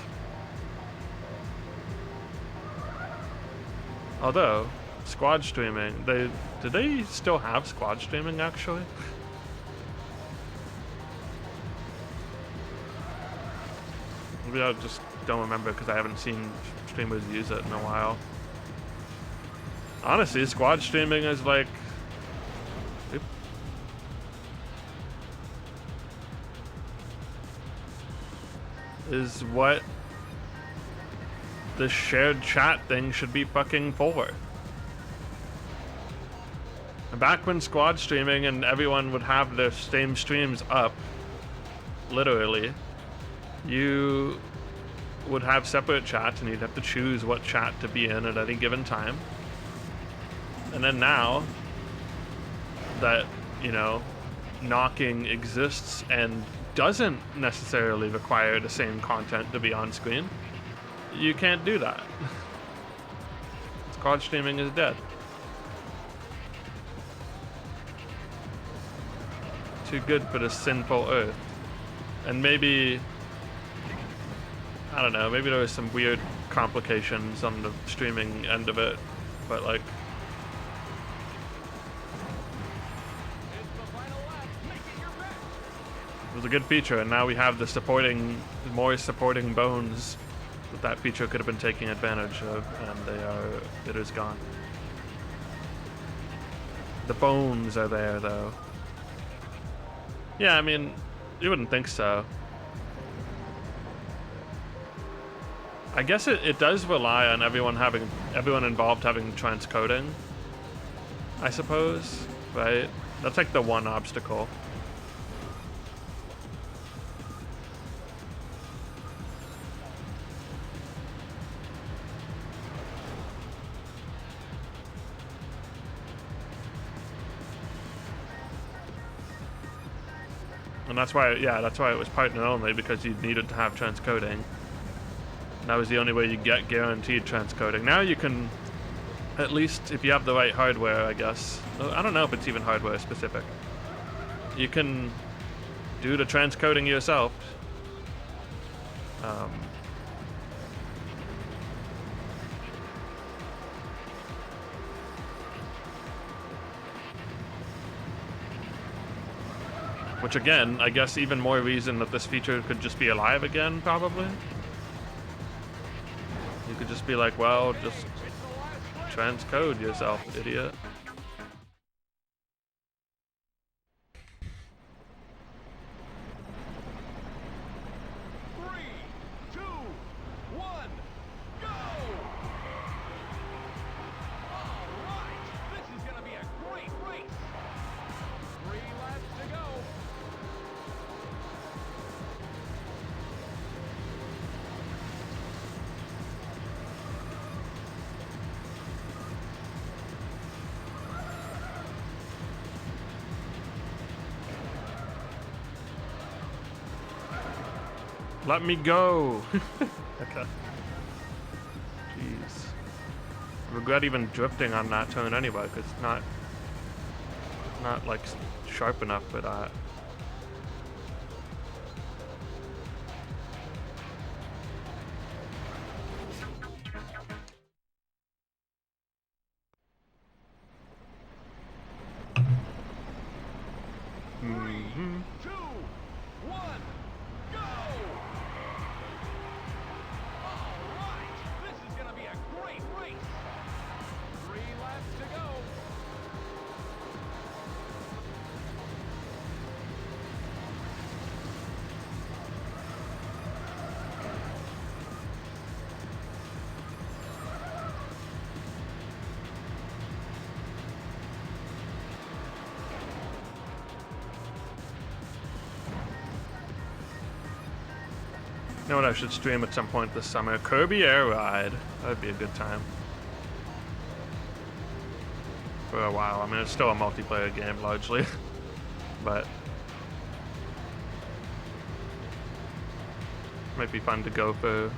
Although, squad streaming, do they still have squad streaming actually? Maybe I just don't remember because I haven't seen streamers use it in a while. Honestly, squad streaming is like... is what the shared chat thing should be fucking for. And back when squad streaming and everyone would have their same streams up, literally, you would have separate chats and you'd have to choose what chat to be in at any given time. And then now that, you know, knocking exists and doesn't necessarily require the same content to be on screen, you can't do that. Squad streaming is dead. Too good for the sinful earth. And maybe, I don't know, maybe there was some weird complications on the streaming end of it, but like, it was a good feature, and now we have the more supporting bones that feature could have been taking advantage of, and it is gone. The bones are there, though. Yeah, I mean, you wouldn't think so. I guess it does rely on everyone involved having transcoding, I suppose, right? That's like the one obstacle. And that's why, yeah, that's why it was partner only, because you needed to have transcoding. And that was the only way you get guaranteed transcoding. Now you can, at least if you have the right hardware, I guess. I don't know if it's even hardware specific. You can do the transcoding yourself. Which again, I guess even more reason that this feature could just be alive again, probably. You could just be like, well, just transcode yourself, idiot. Let me go. Okay. Jeez. I regret even drifting on that turn anyway, because it's not like sharp enough for that. Mm-hmm. 2, 1, go! All right, this is gonna be a great race. 3 laps to go. You know what I should stream at some point this summer? Kirby Air Ride. That'd be a good time. For a while. I mean, it's still a multiplayer game largely, but might be fun to go for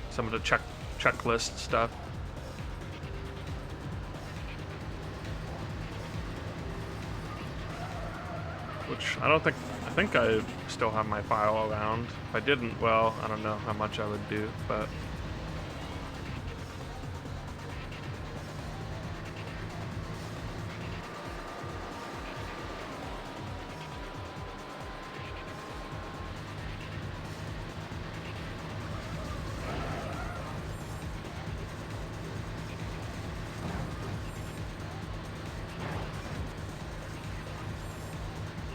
some of the checklist stuff. Which I think I still have my file around. If I didn't, well, I don't know how much I would do, but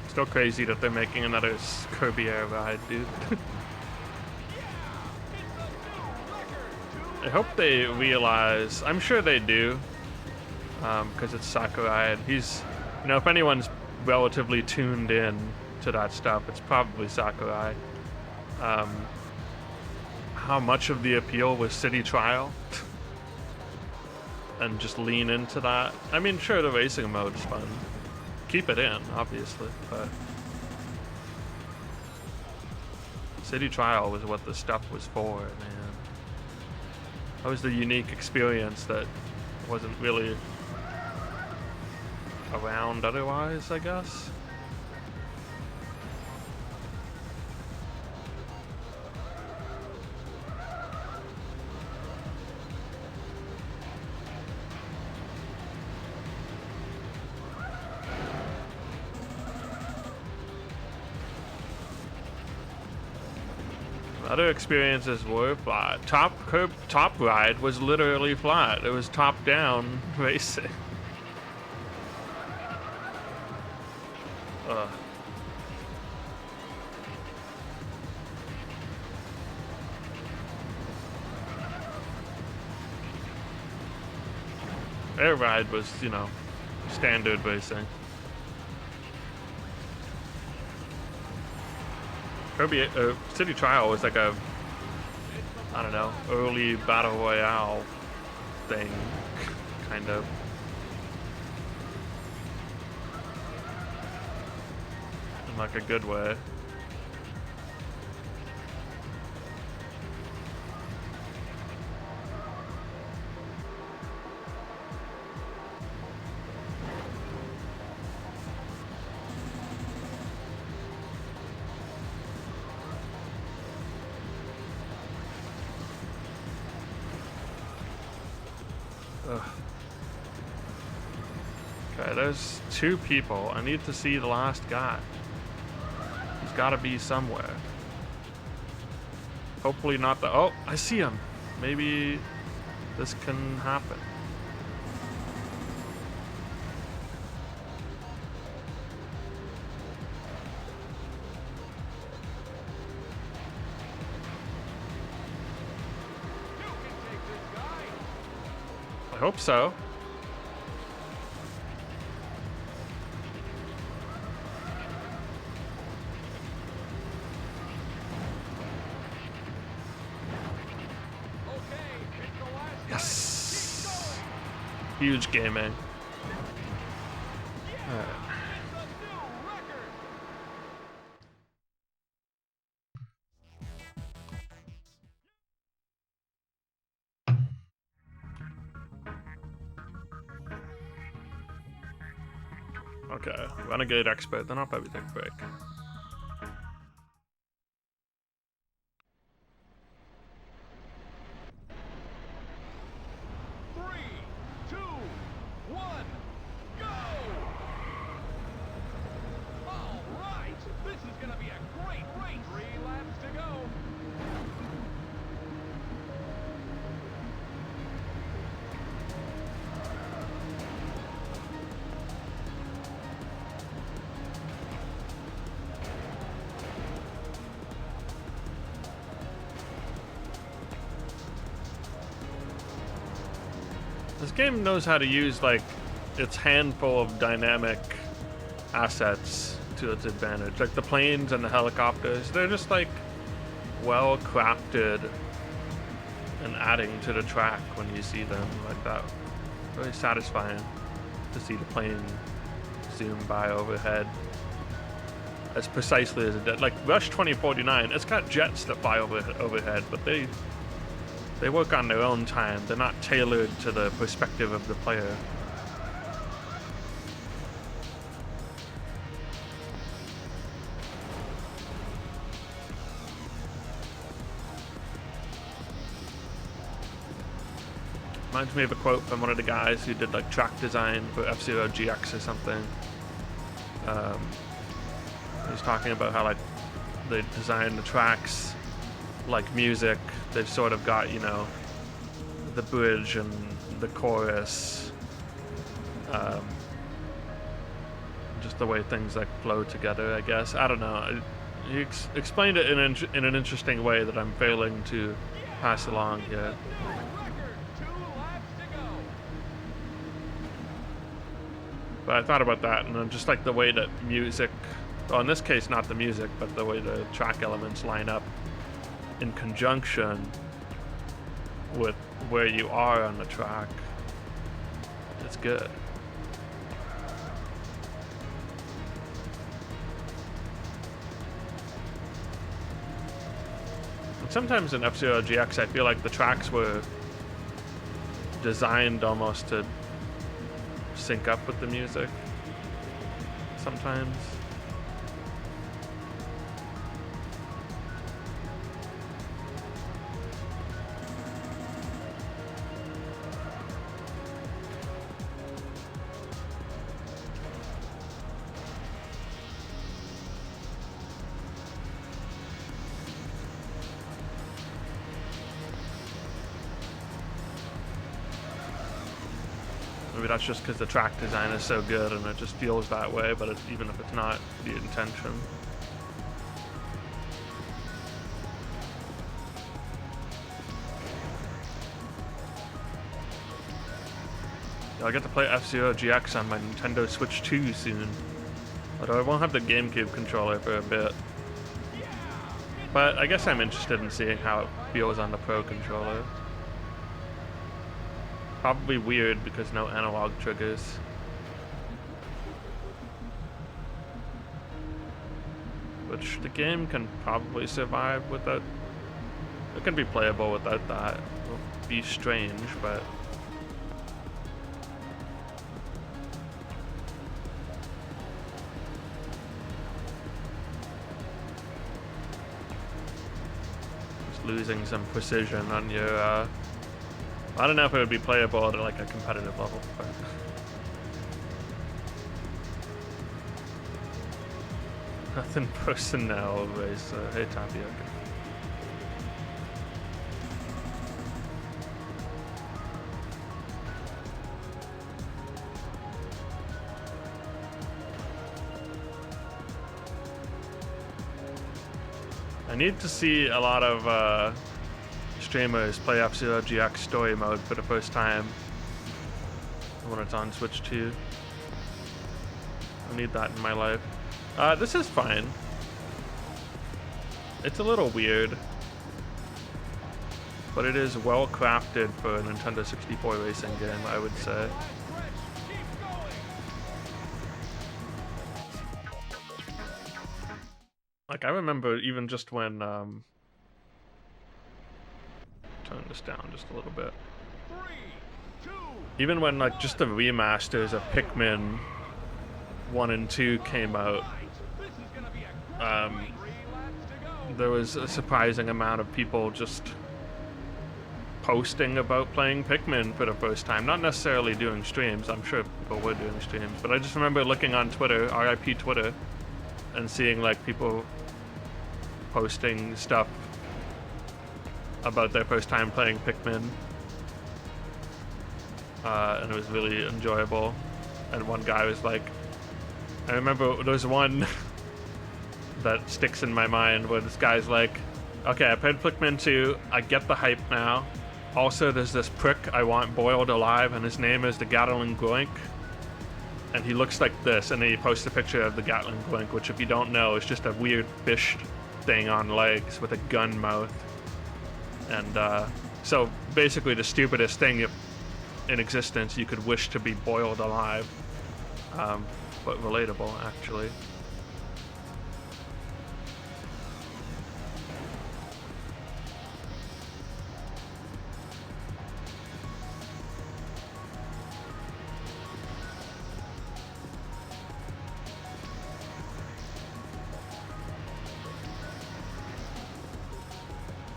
still crazy that they're making another Kirby Air Ride, dude. I hope they realize, I'm sure they do, because it's Sakurai, and he's, you know, if anyone's relatively tuned in to that stuff, it's probably Sakurai. How much of the appeal was City Trial? And just lean into that. I mean, sure, the racing mode's fun. Keep it in, obviously, but City Trial was what the stuff was for, man. That was the unique experience that wasn't really around otherwise, I guess. Other experiences were flat. Top Ride was literally flat. It was top down racing. Ugh. Air Ride was, you know, standard racing. Kirby City Trial was like a, I don't know, early battle royale thing, kind of. In like a good way. Ugh. Okay, there's 2 people. I need to see the last guy. He's gotta be somewhere. Hopefully not the... Oh, I see him. Maybe this can happen. I hope so. Yes. Huge gaming. Alright. Okay, Renegade Expert, then I'll probably take a break. This game knows how to use, like, its handful of dynamic assets to its advantage. Like the planes and the helicopters, they're just, like, well crafted and adding to the track when you see them like that. Very satisfying to see the plane zoom by overhead as precisely as it did. Like Rush 2049, it's got jets that fly overhead, but they work on their own time. They're not tailored to the perspective of the player. Reminds me of a quote from one of the guys who did like track design for F-Zero GX or something. He was talking about how like they designed the tracks like music. They've sort of got, you know, the bridge and the chorus, just the way things like flow together, I guess. I don't know. He explained it in an interesting way that I'm failing to pass along here. But I thought about that, and just like the way that music, well, in this case, not the music, but the way the track elements line up in conjunction with where you are on the track, it's good. And sometimes in F-Zero GX, I feel like the tracks were designed almost to sync up with the music sometimes. Maybe that's just because the track design is so good and it just feels that way, but even if it's not the intention. I'll get to play F-Zero GX on my Nintendo Switch 2 soon, although I won't have the GameCube controller for a bit. But I guess I'm interested in seeing how it feels on the Pro controller. Probably weird because no analog triggers. Which the game can probably survive without. It can be playable without that. It'll be strange, but. Just losing some precision on your. I don't know if it would be playable at like a competitive level, but nothing personnel race. Hey Tapioca. I need to see a lot of streamers play F-Zero GX story mode for the first time when it's on Switch 2. I need that in my life. This is fine. It's a little weird, but it is well crafted for a Nintendo 64 racing game, I would say. Like I remember even just when turn this down just a little bit. Even when like just the remasters of Pikmin 1 and 2 came out, there was a surprising amount of people just posting about playing Pikmin for the first time. Not necessarily doing streams, I'm sure people were doing streams, but I just remember looking on Twitter, RIP Twitter, and seeing like people posting stuff about their first time playing Pikmin. And it was really enjoyable. And one guy was like, I remember there was one that sticks in my mind where this guy's like, okay, I played Pikmin 2, I get the hype now. Also, there's this prick I want boiled alive, and his name is the Gatling Goink. And he looks like this, and then he posts a picture of the Gatling Goink, which if you don't know, is just a weird fish thing on legs with a gun mouth. And so basically the stupidest thing in existence you could wish to be boiled alive. But relatable, actually.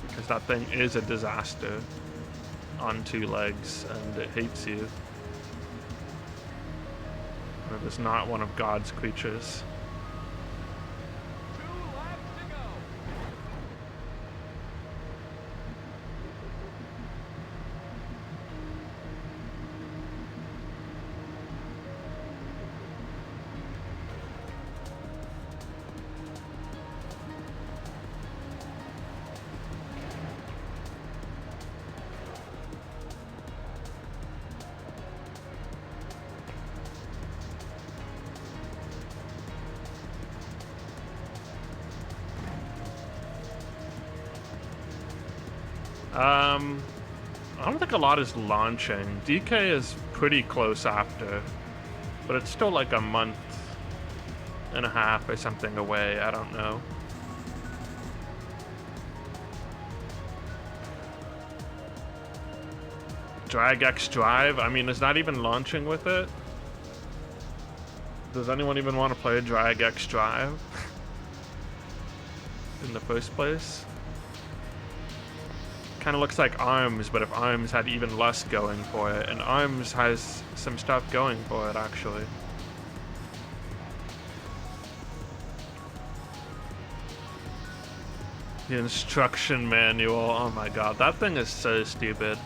Because that thing is a disaster on 2 legs, and it hates you. It is not one of God's creatures. 2 laps to go. I don't think a lot is launching. DK is pretty close after, but it's still like a month and a half or something away. I don't know. Drag X Drive? I mean, is that even launching with it? Does anyone even want to play Drag X Drive in the first place? Kind of looks like ARMS, but if ARMS had even less going for it, and ARMS has some stuff going for it, actually. The instruction manual, oh my god, that thing is so stupid.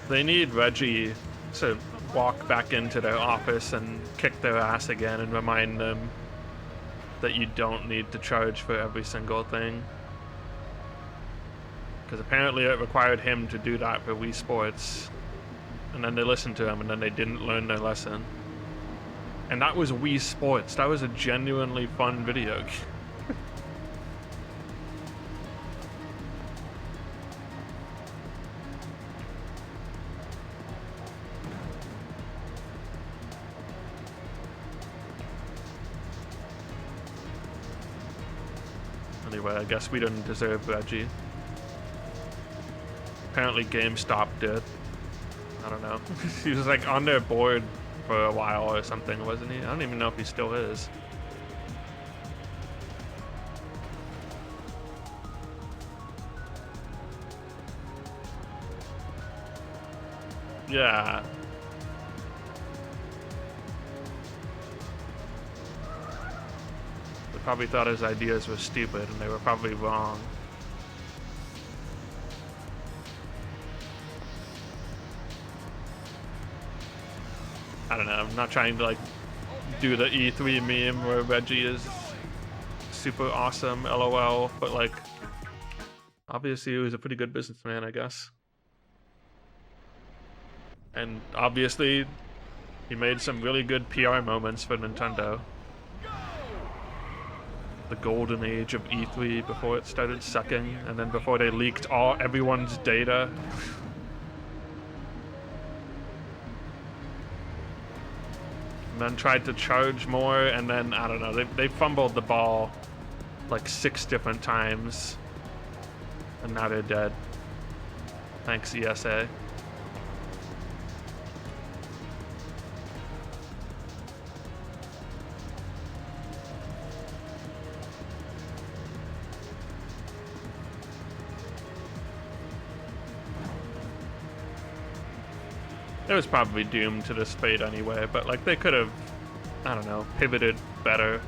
They need Reggie to walk back into their office and kick their ass again and remind them that you don't need to charge for every single thing. Because apparently it required him to do that for Wii Sports. And then they listened to him and then they didn't learn their lesson. And that was Wii Sports. That was a genuinely fun video game. Anyway, I guess we didn't deserve Reggie. Apparently GameStop did. I don't know. He was like on their board for a while or something, wasn't he? I don't even know if he still is. Yeah. They probably thought his ideas were stupid and they were probably wrong. I don't know, I'm not trying to like do the E3 meme where Reggie is super awesome, LOL, but like obviously he was a pretty good businessman, I guess. And obviously he made some really good PR moments for Nintendo. The golden age of E3 before it started sucking, and then before they leaked everyone's data. And then tried to charge more, and then, I don't know, they fumbled the ball like 6 different times. And now they're dead. Thanks, ESA. It was probably doomed to this fate anyway, but like they could have, I don't know, pivoted better.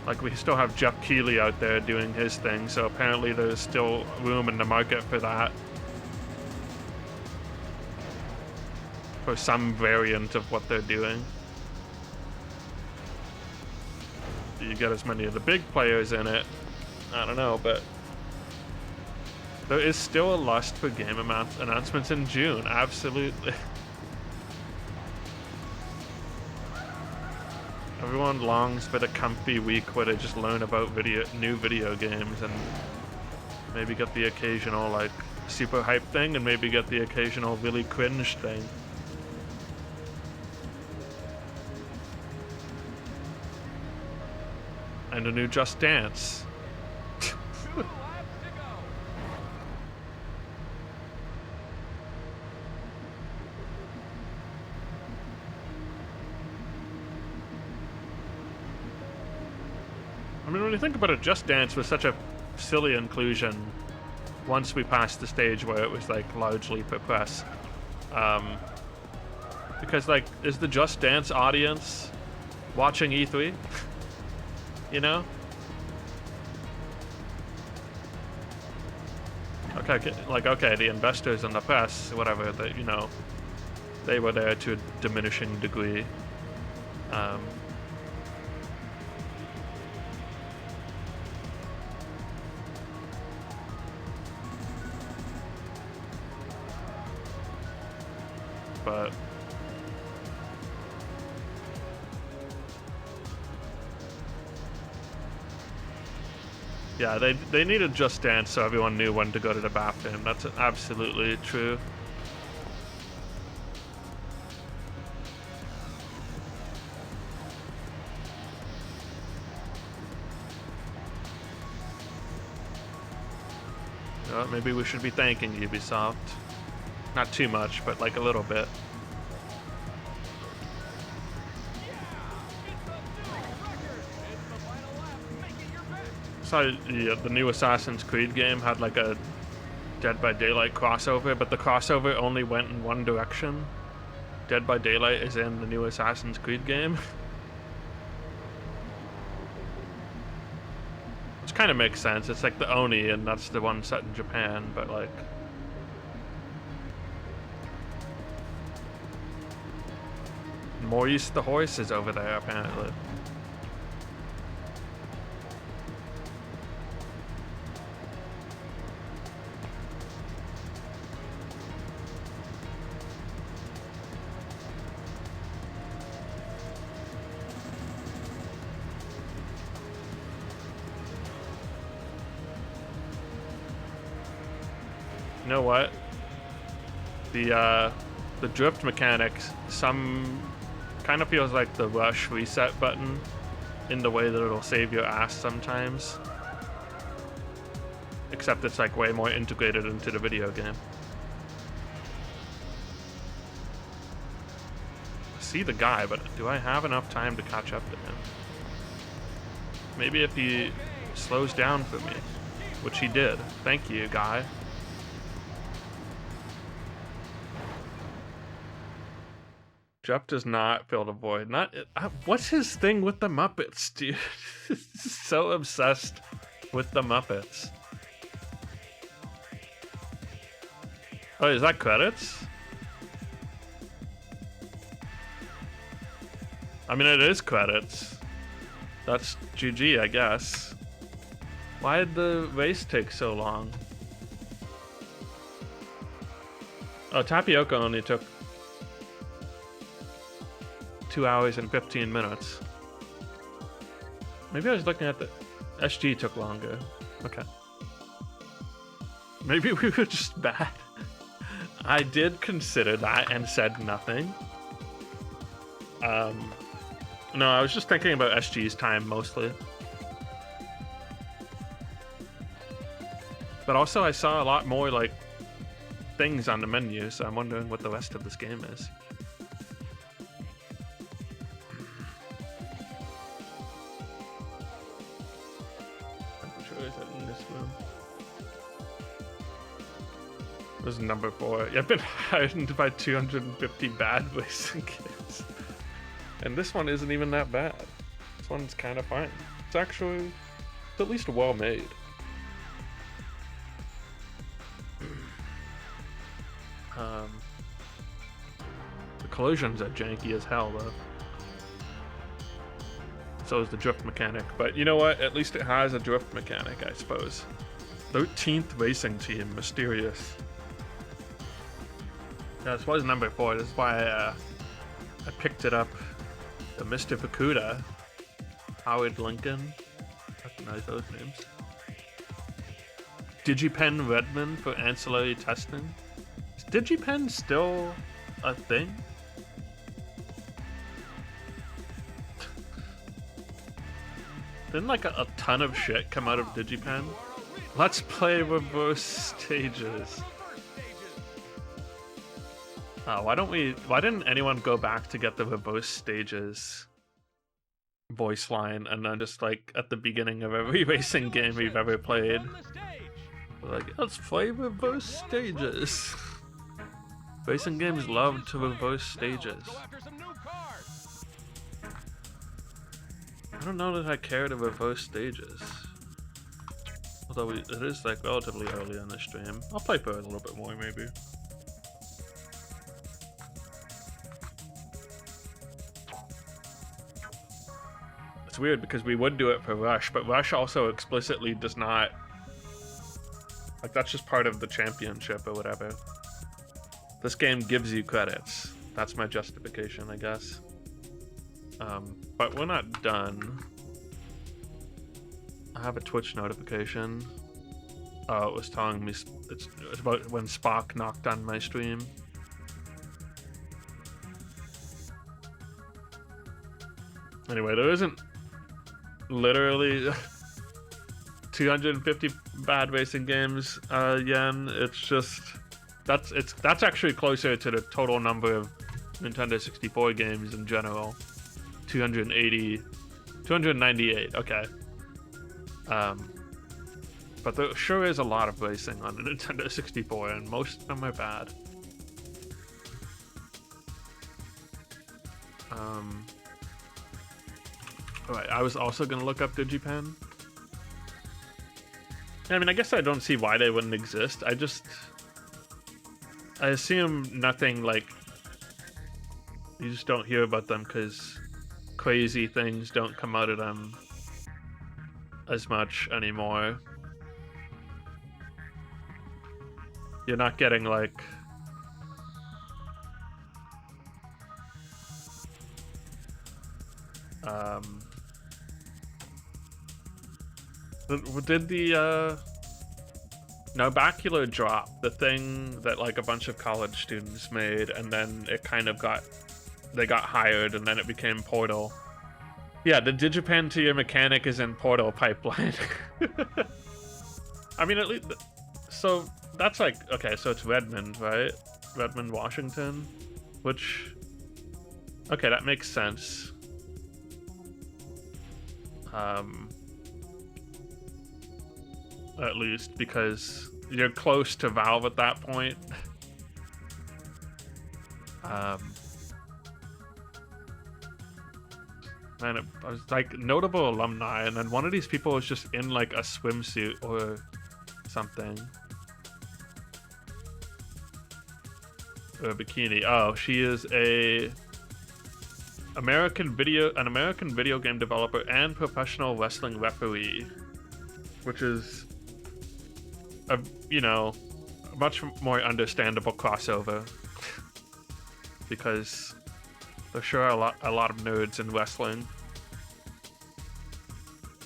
Like we still have Jeff Keighley out there doing his thing, so apparently there's still room in the market for that. For some variant of what they're doing. You get as many of the big players in it, I don't know, but there is still a lust for game announcements in June, absolutely. Everyone longs for the comfy week where they just learn about new video games and maybe get the occasional like super hype thing and maybe get the occasional really cringe thing. And a new Just Dance. I mean, when you think about it, Just Dance was such a silly inclusion once we passed the stage where it was like largely for press. Because like, is the Just Dance audience watching E3? You know? Okay, like, okay, the investors and the press, whatever, you know, they were there to a diminishing degree. But yeah, they needed Just Dance so everyone knew when to go to the bathroom. That's absolutely true. Well, maybe we should be thanking Ubisoft. Not too much, but like a little bit. So the new Assassin's Creed game had like a Dead by Daylight crossover, but the crossover only went in one direction. Dead by Daylight is in the new Assassin's Creed game. Which kind of makes sense. It's like the Oni, and that's the one set in Japan, but like... Maurice the Horse is over there, apparently. You know what? The drift mechanics, some kind of feels like the rush reset button in the way that it'll save your ass sometimes. Except it's like way more integrated into the video game. I see the guy, but do I have enough time to catch up to him? Maybe if he slows down for me, which he did. Thank you, guy. Jeff does not fill the void. What's his thing with the Muppets, dude? So obsessed with the Muppets. Oh, is that credits? I mean, it is credits. That's GG, I guess. Why did the race take so long? Oh, Tapioca only took 2 hours and 15 minutes. Maybe I was looking at the... SG took longer. Okay. Maybe we were just bad. I did consider that and said nothing. No, I was just thinking about SG's time mostly. But also I saw a lot more like things on the menu, so I'm wondering what the rest of this game is. This is number 4. I've been hardened by 250 bad racing games. And this one isn't even that bad. This one's kind of fine. It's actually, it's at least well made. The collisions are janky as hell though. So is the drift mechanic, but you know what? At least it has a drift mechanic, I suppose. 13th racing team, mysterious. Yeah, this was number 4. This is why I picked it up. The Mr. Fukuda, Howard Lincoln. Recognize those names. DigiPen Redmond for ancillary testing. Is DigiPen still a thing? Didn't like a ton of shit come out of DigiPen? Let's play reverse stages. Why didn't anyone go back to get the reverse stages voice line and then just like at the beginning of every racing game we've ever played? Like, let's play reverse stages. Racing games love to reverse stages. I don't know that I care to reverse stages. Although it is like relatively early in the stream. I'll play for it a little bit more maybe. It's weird because we would do it for Rush, but Rush also explicitly does not... Like, that's just part of the championship or whatever. This game gives you credits. That's my justification, I guess. But we're not done. I have a Twitch notification. Oh, it was telling me it's about when Spock knocked on my stream. Anyway, there isn't literally 250 bad racing games, Yen. It's just that's actually closer to the total number of Nintendo 64 games in general. 298. Okay. But there sure is a lot of racing on the Nintendo 64, and most of them are bad. Alright, I was also gonna look up DigiPen. I mean, I guess I don't see why they wouldn't exist. I assume nothing like... You just don't hear about them because crazy things don't come out of them as much anymore. You're not getting like... Did the no, Bacular drop, the thing that like a bunch of college students made, and then it kind of they got hired, and then it became Portal. Yeah, the DigiPen to your mechanic is in Portal pipeline. I mean, at least, so that's like, okay, so it's Redmond, right? Redmond, Washington, which, okay, that makes sense. At least because you're close to Valve at that point. Man, I was like notable alumni, and then one of these people was just in like a swimsuit or something, or a bikini. Oh, she is an American video game developer and professional wrestling referee, which is a much more understandable crossover because there sure are a lot of nerds in wrestling,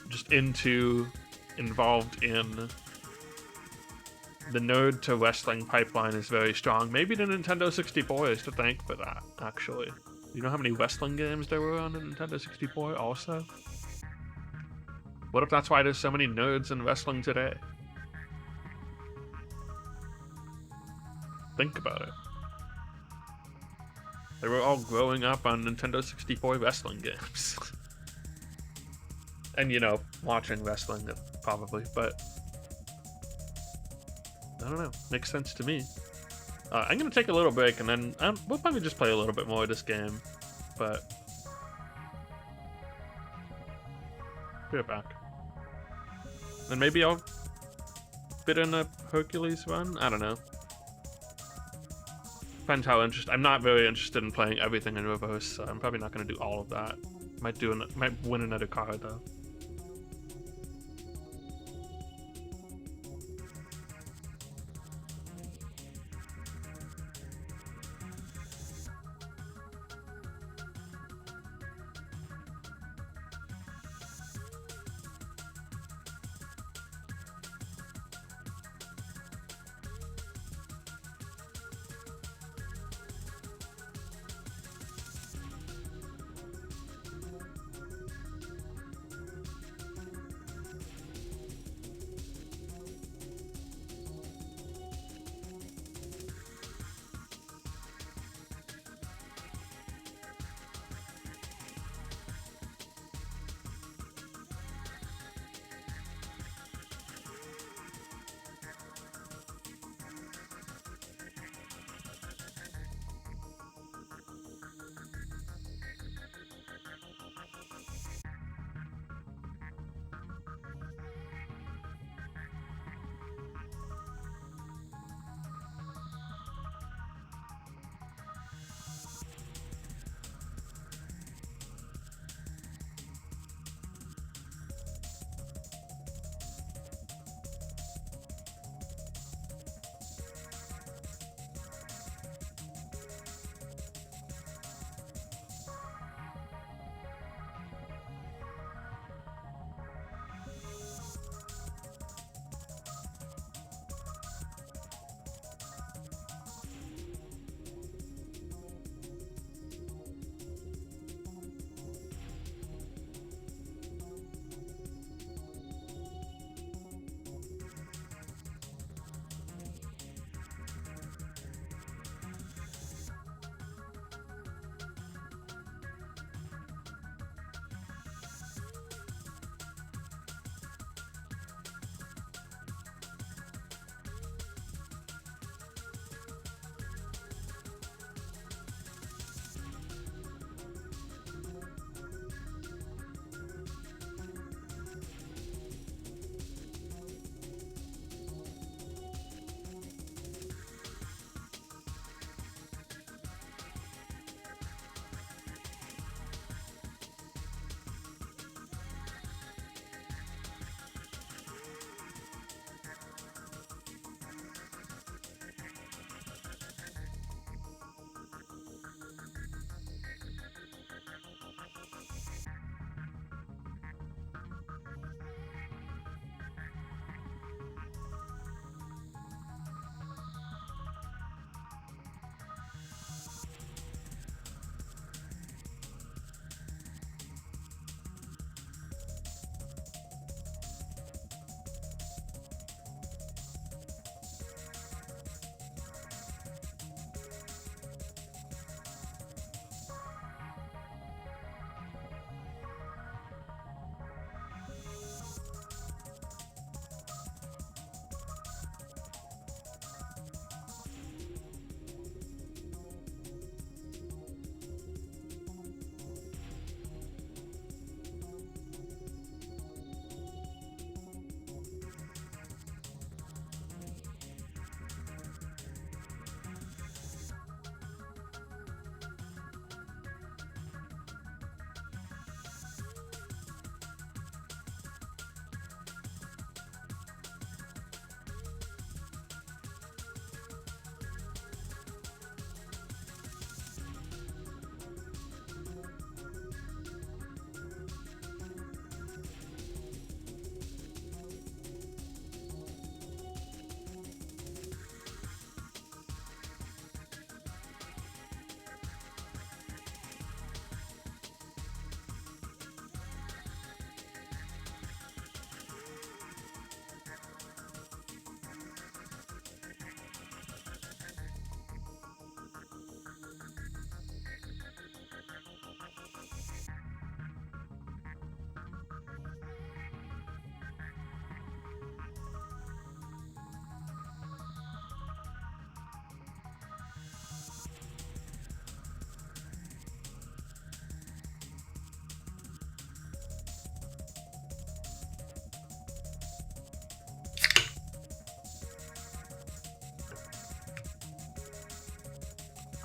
just involved in the nerd to wrestling pipeline is very strong. Maybe the Nintendo 64 is to thank for that, actually. You know how many wrestling games there were on the Nintendo 64 also? What if that's why there's so many nerds in wrestling today? Think about it. They were all growing up on Nintendo 64 wrestling games. And, watching wrestling, probably, but... I don't know. Makes sense to me. I'm gonna take a little break, and then we'll probably just play a little bit more of this game. But be right back. Then maybe I'll fit in a Hercules run. I don't know. Depends how interested. I'm not very interested in playing everything in reverse, so I'm probably not gonna do all of that. Might win another card though.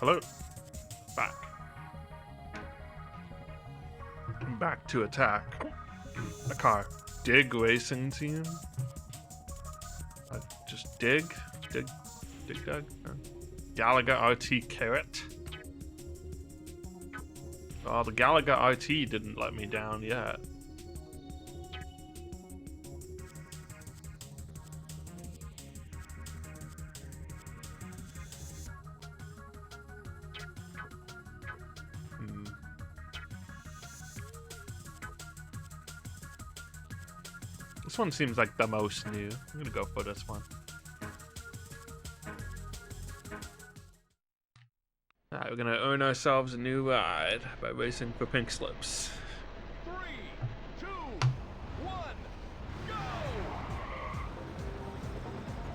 Hello. Back. Back to attack. A car. Dig Racing Team. Just dig. Dig. Galaga RT Carrot. Oh, the Galaga RT didn't let me down yet. This one seems like the most new. I'm gonna go for this one. Alright, we're gonna earn ourselves a new ride by racing for pink slips. 3, 2, 1, go!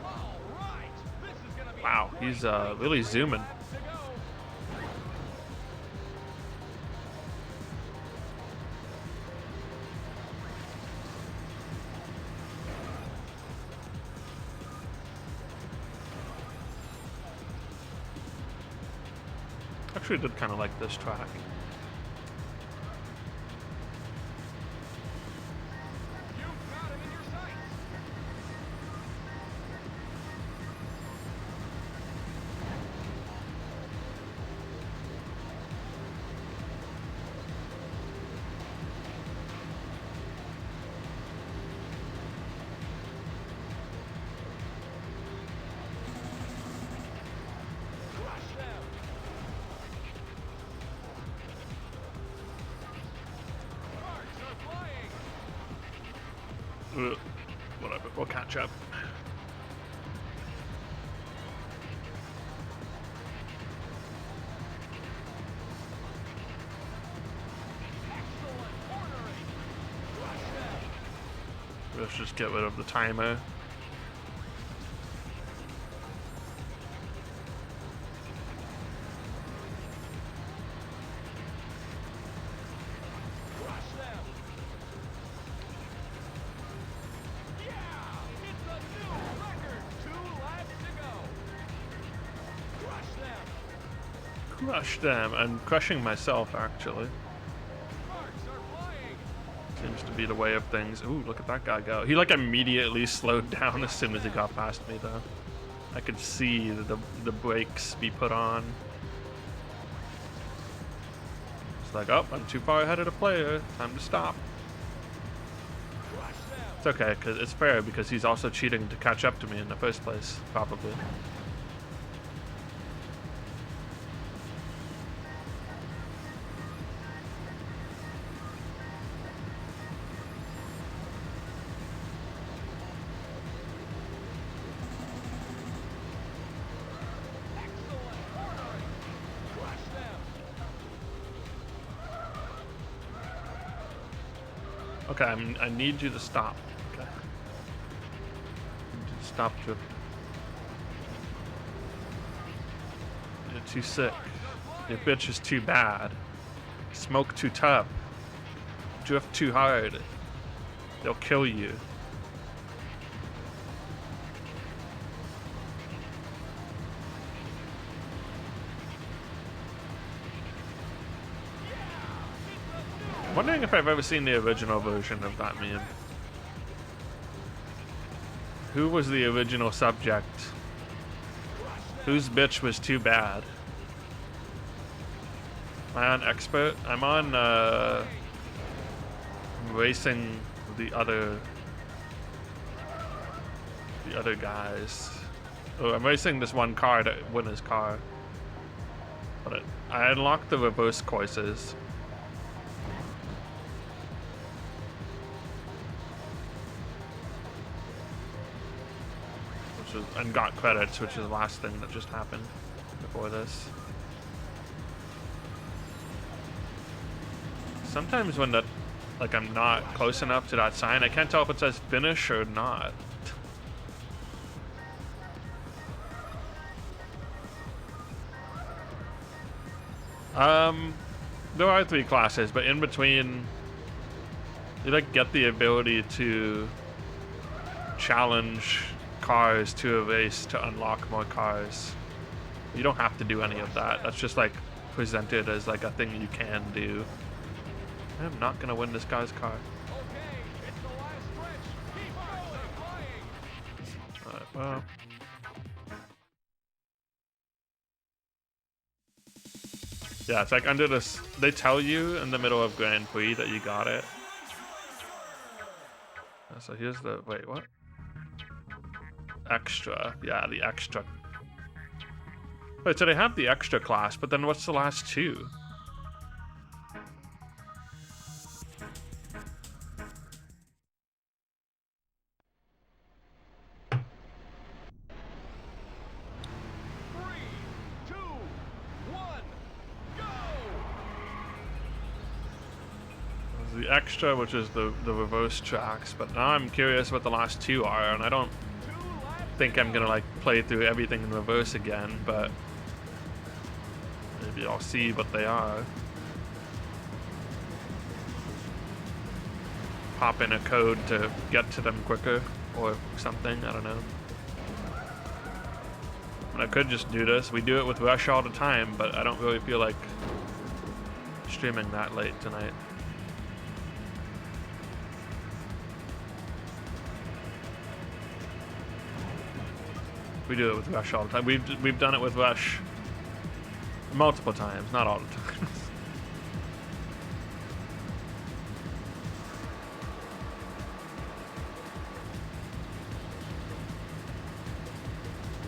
All right, this is gonna be Wow, he's really zooming. Actually, did kind of like this track. You've got him in your sights. Crush them. Sparks are flying. Whatever, we'll catch up. Excellent ordering. Crush them. Let's just get rid of the timer. Crush them. Yeah, it's a new record. 2 laps to go. Crush them. Crush them. I'm crushing myself, actually. Sparks are flying. Seems to be the way of things. Ooh, look at that guy go. He like immediately slowed down as soon as he got past me, though. I could see the brakes be put on. It's like, oh, I'm too far ahead of the player. Time to stop. Crush them. It's okay, because it's fair, because he's also cheating to catch up to me in the first place, probably. Excellent ordering. Crush them. Okay, I need you to stop. Okay. I need you to stop to. You're too sick. Your bitch is too bad. Smoke too tough. Drift too hard. They'll kill you. I'm wondering if I've ever seen the original version of that meme. Who was the original subject? Whose bitch was too bad? Am I on expert? I'm on racing the other guys. Oh, I'm racing this one car to win his car. But I unlocked the reverse courses. And got credits, which is the last thing that just happened before this. Sometimes when that, like, I'm not close enough to that sign, I can't tell if it says finish or not. There are 3 classes, but in between, you like get the ability to challenge cars to a race to unlock more cars. You don't have to do any of that. That's just like presented as like a thing you can do. I'm not gonna win this guy's car. Okay, it's the last stretch. Keep going, flying. Alright, well. Yeah, it's like under this. They tell you in the middle of Grand Prix that you got it. So here's the. Wait, what? Extra. Yeah, the extra. Wait, so they have the extra class, but then what's the last two? Three, two, one, go! There's the extra, which is the reverse tracks, but now I'm curious what the last two are, and I don't think I'm gonna like play through everything in reverse again, but maybe I'll see what they are. Pop in a code to get to them quicker or something, I don't know. I could just do this. We do it with Rush all the time, but I don't really feel like streaming that late tonight. We do it with Rush all the time. We've done it with Rush multiple times, not all the time.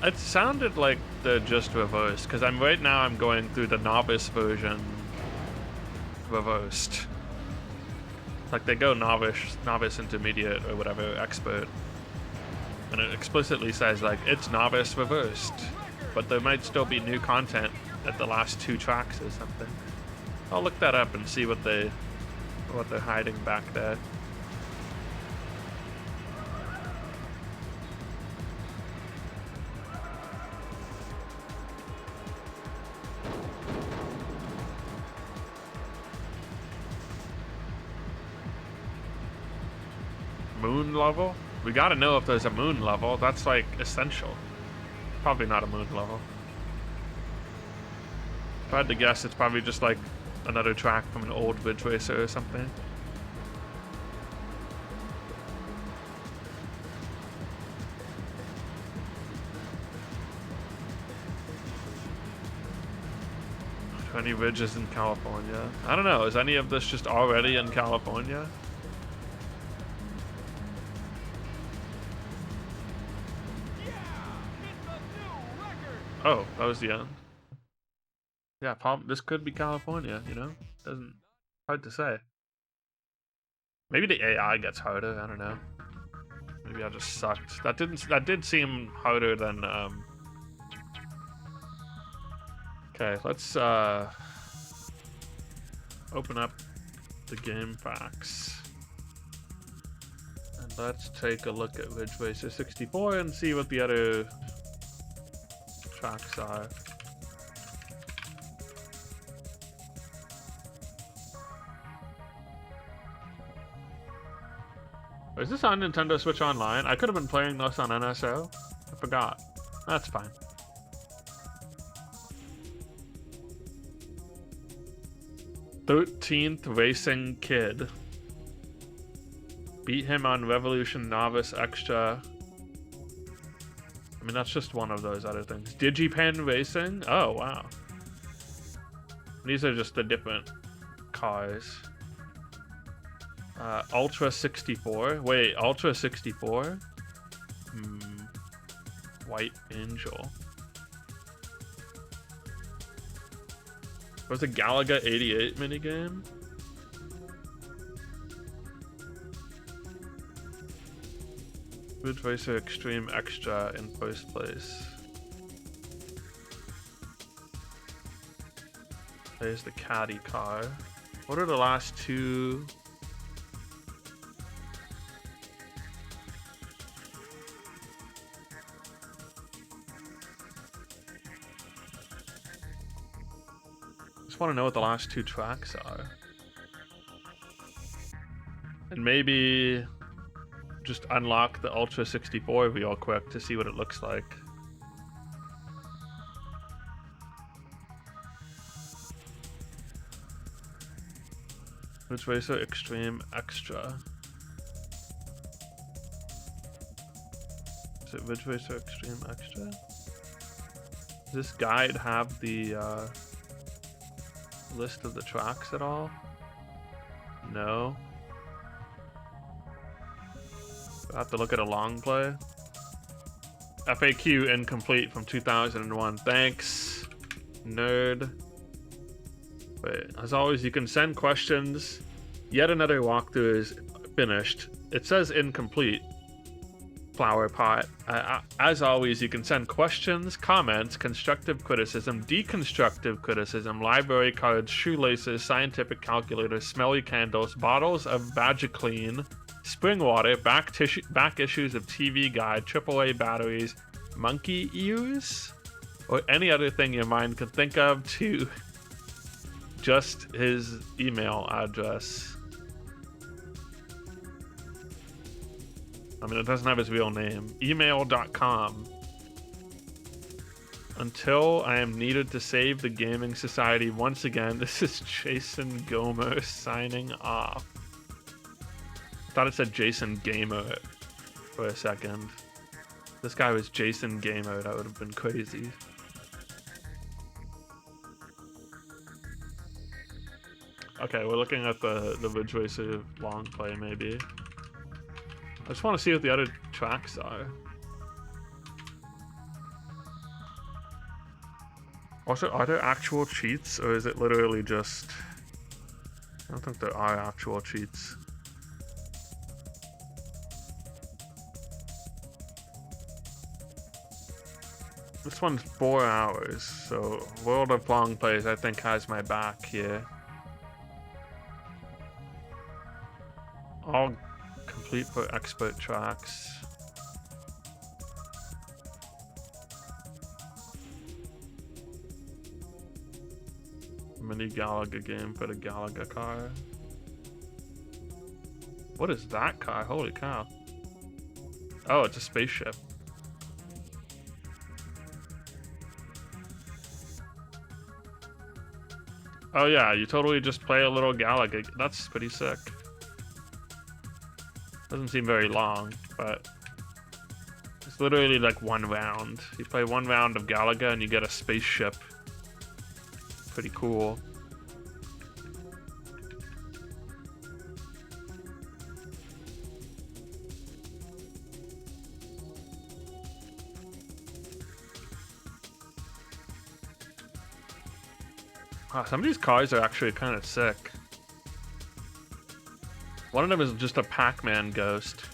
It sounded like the just reversed, because right now I'm going through the novice version reversed. Like they go novice, intermediate, or whatever, expert. And it explicitly says like it's novice reversed, but there might still be new content at the last two tracks or something. I'll look that up and see what they're hiding back there. Moon level? We gotta know if there's a moon level. That's like essential. Probably not a moon level. If I had to guess, it's probably just like another track from an old Ridge Racer or something. Any ridges in California? I don't know. Is any of this just already in California? Oh, that was the end. Yeah, this could be California, you know? Hard to say. Maybe the AI gets harder, I don't know. Maybe I just sucked. That did seem harder than Okay, let's open up the game facts. And let's take a look at Ridge Racer 64 and see what the other tracks are. Is this on Nintendo Switch Online? I could have been playing this on NSO. I forgot. That's fine. "13th Racing Kid. Beat him on Revolution Novice Extra." I mean, that's just one of those other things. Digipen Racing? Oh, wow. These are just the different cars. Ultra 64. Wait, Ultra 64? White Angel. Was a Galaga 88 minigame? Ridge Racer Extreme Extra in first place. There's the caddy car. What are the last two? Just want to know what the last two tracks are. And maybe just unlock the Ultra 64 real quick to see what it looks like. Ridge Racer Extreme Extra. Is it Ridge Racer Extreme Extra? Does this guide have the list of the tracks at all? No. I have to look at a long play. FAQ incomplete from 2001. Thanks, nerd. Wait, as always, you can send questions. Yet another walkthrough is finished. It says incomplete. Flower pot. As always, you can send questions, comments, constructive criticism, deconstructive criticism, library cards, shoelaces, scientific calculators, smelly candles, bottles of Vagiclean, spring water, back issues of TV Guide, AAA batteries, monkey ears, or any other thing your mind could think of to just his email address. I mean, it doesn't have his real name. Email.com. Until I am needed to save the gaming society once again, this is Jason Gomer signing off. I thought it said Jason Gamer for a second. This guy was Jason Gamer, that would have been crazy. Okay, we're looking at the Ridge Racer long play, maybe. I just want to see what the other tracks are. Also, are there actual cheats, or is it literally just... I don't think there are actual cheats. This one's 4 hours, so World of Long Plays I think has my back here. All complete for expert tracks. Mini Galaga game for the Galaga car. What is that car? Holy cow. Oh, it's a spaceship. Oh yeah, you totally just play a little Galaga. That's pretty sick. Doesn't seem very long, but it's literally like 1 round. You play 1 round of Galaga and you get a spaceship. Pretty cool. Wow, some of these cars are actually kind of sick. One of them is just a Pac-Man ghost.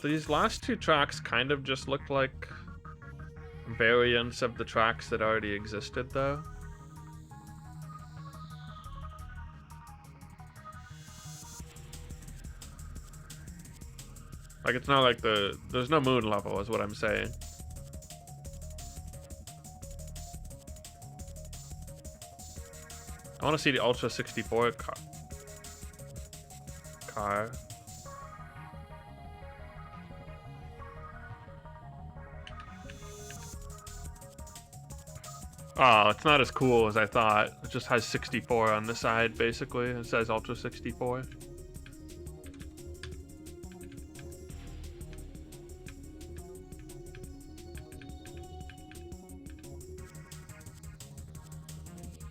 These last 2 tracks kind of just look like variants of the tracks that already existed, though. Like, it's not like there's no moon level, is what I'm saying. I want to see the Ultra 64 car. Oh, it's not as cool as I thought. It just has 64 on the side, basically. It says Ultra 64.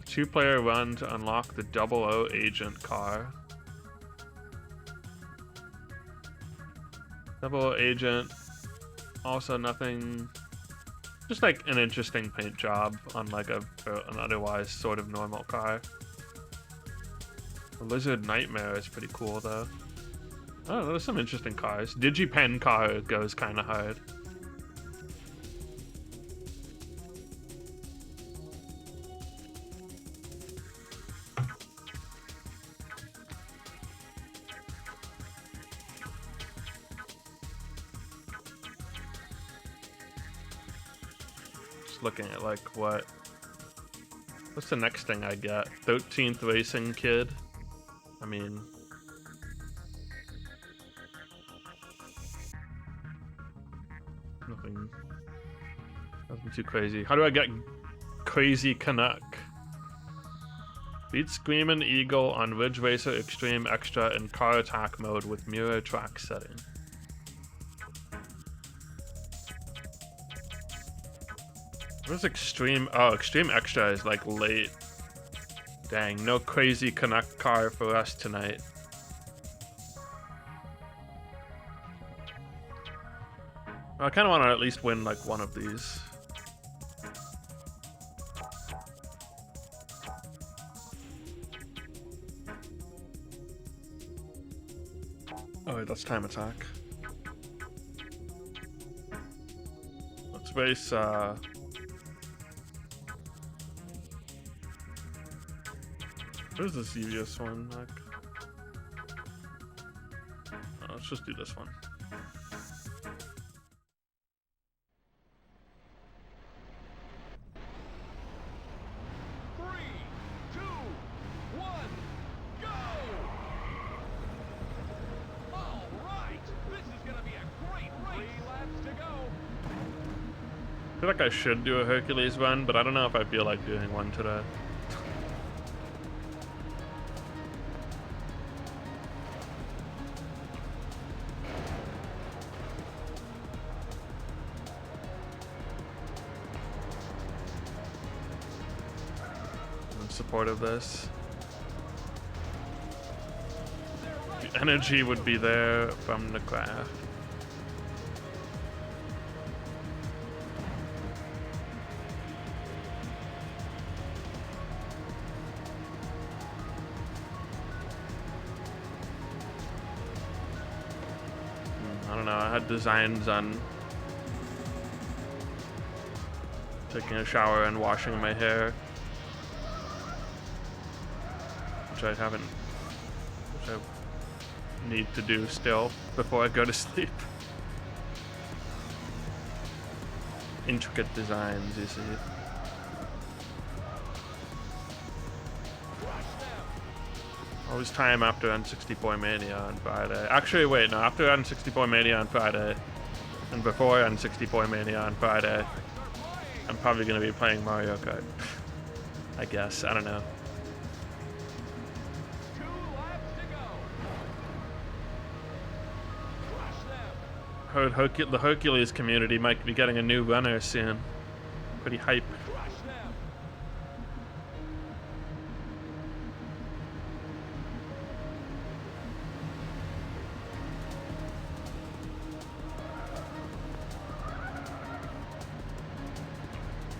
Two-player run to unlock the 00 agent car. 00 agent. Also nothing... Just like an interesting paint job on like an otherwise sort of normal car. The Lizard Nightmare is pretty cool though. Oh, there's some interesting cars. DigiPen car goes kind of hard. Looking at like what's the next thing I get? 13th Racing Kid. I mean, Nothing too crazy. How do I get Crazy Canuck? Beat Screamin' Eagle on Ridge Racer Extreme Extra in car attack mode with mirror track setting. Where's Extreme? Oh, Extreme Extra is like late. Dang, no Crazy Canuck car for us tonight. I kind of want to at least win like one of these. Oh, wait, that's time attack. Let's race, where's the serious one? Like, oh, let's just do this one. I feel like I should do a Hercules run, but I don't know if I feel like doing one today. I'm in support of this. The energy would be there from the craft. I don't know, I had designs on taking a shower and washing my hair, which I haven't, which I need to do still before I go to sleep. Intricate designs, you see. Always time after N64Mania on Friday. Actually, wait, no, after N64Mania on Friday, and before N64Mania on Friday, I'm probably going to be playing Mario Kart. I guess, I don't know. Heard the Hercules community might be getting a new runner soon. Pretty hype.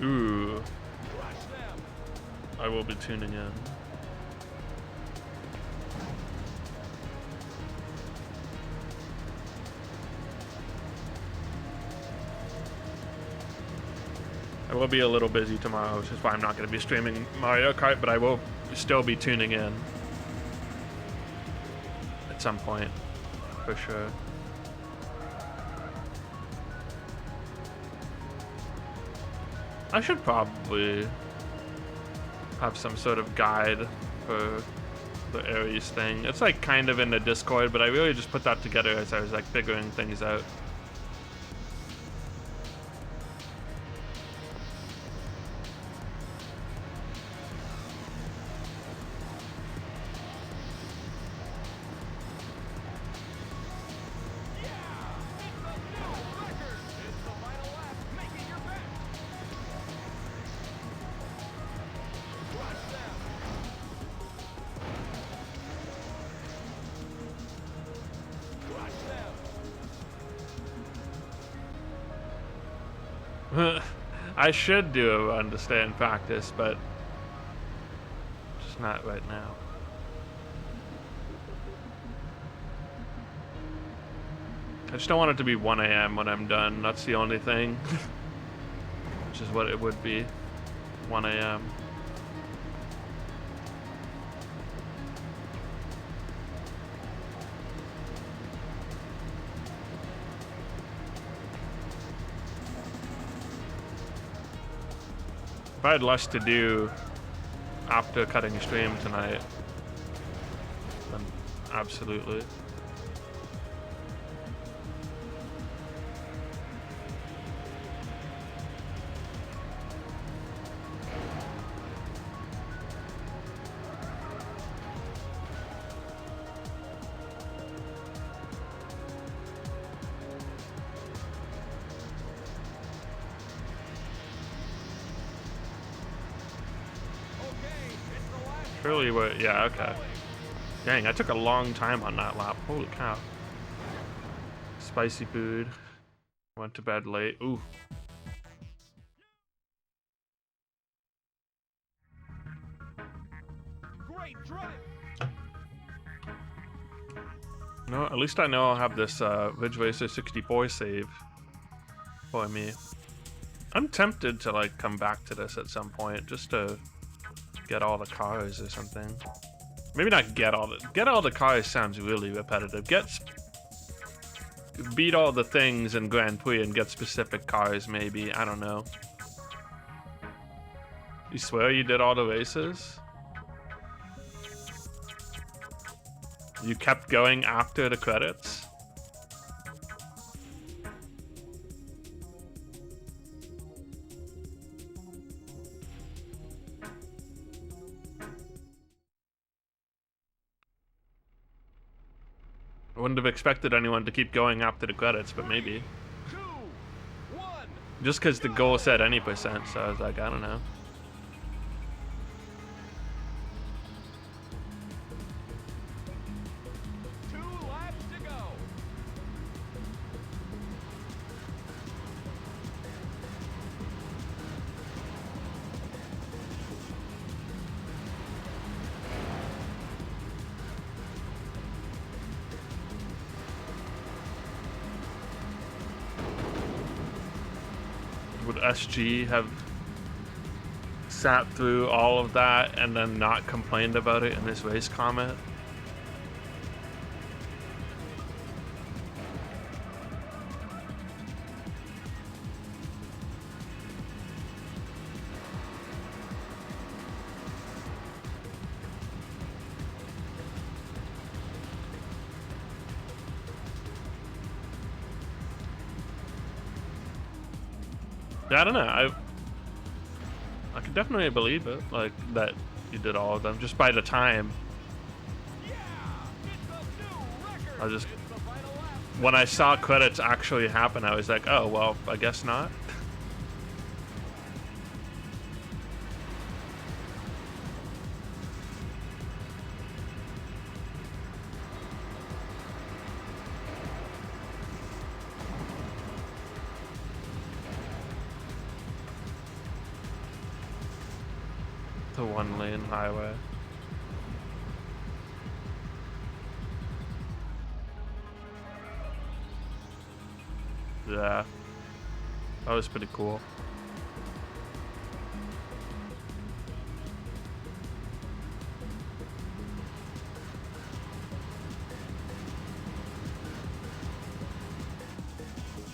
Ooh. I will be tuning in. I will be a little busy tomorrow, which is why I'm not going to be streaming Mario Kart, but I will still be tuning in at some point, for sure. I should probably have some sort of guide for the Ares thing. It's like kind of in the Discord, but I really just put that together as I was like figuring things out. I should do a run to stay in practice, but just not right now. I just don't want it to be 1 a.m. when I'm done. That's the only thing. Which is what it would be. 1 a.m. If I had less to do after cutting stream tonight, then absolutely. Surely we're, yeah, okay. Dang, I took a long time on that lap. Holy cow. Spicy food. Went to bed late. Ooh. Great drive. No, at least I know I'll have this Ridge Racer 64 save for me. I'm tempted to like come back to this at some point just to get all the cars or something. Maybe not get all the cars sounds really repetitive. Beat all the things in Grand Prix and get specific cars maybe. I don't know. You swear you did all the races? You kept going after the credits? I wouldn't have expected anyone to keep going after the credits, but maybe. 2, 1. Just because the goal said any percent, so I was like, I don't know. Would SG have sat through all of that and then not complained about it in his race comment? I don't know. I could definitely believe it, like that you did all of them just by the time. I just, when I saw credits actually happen, I was like, oh well, I guess not. The one-lane highway. Yeah, that was pretty cool.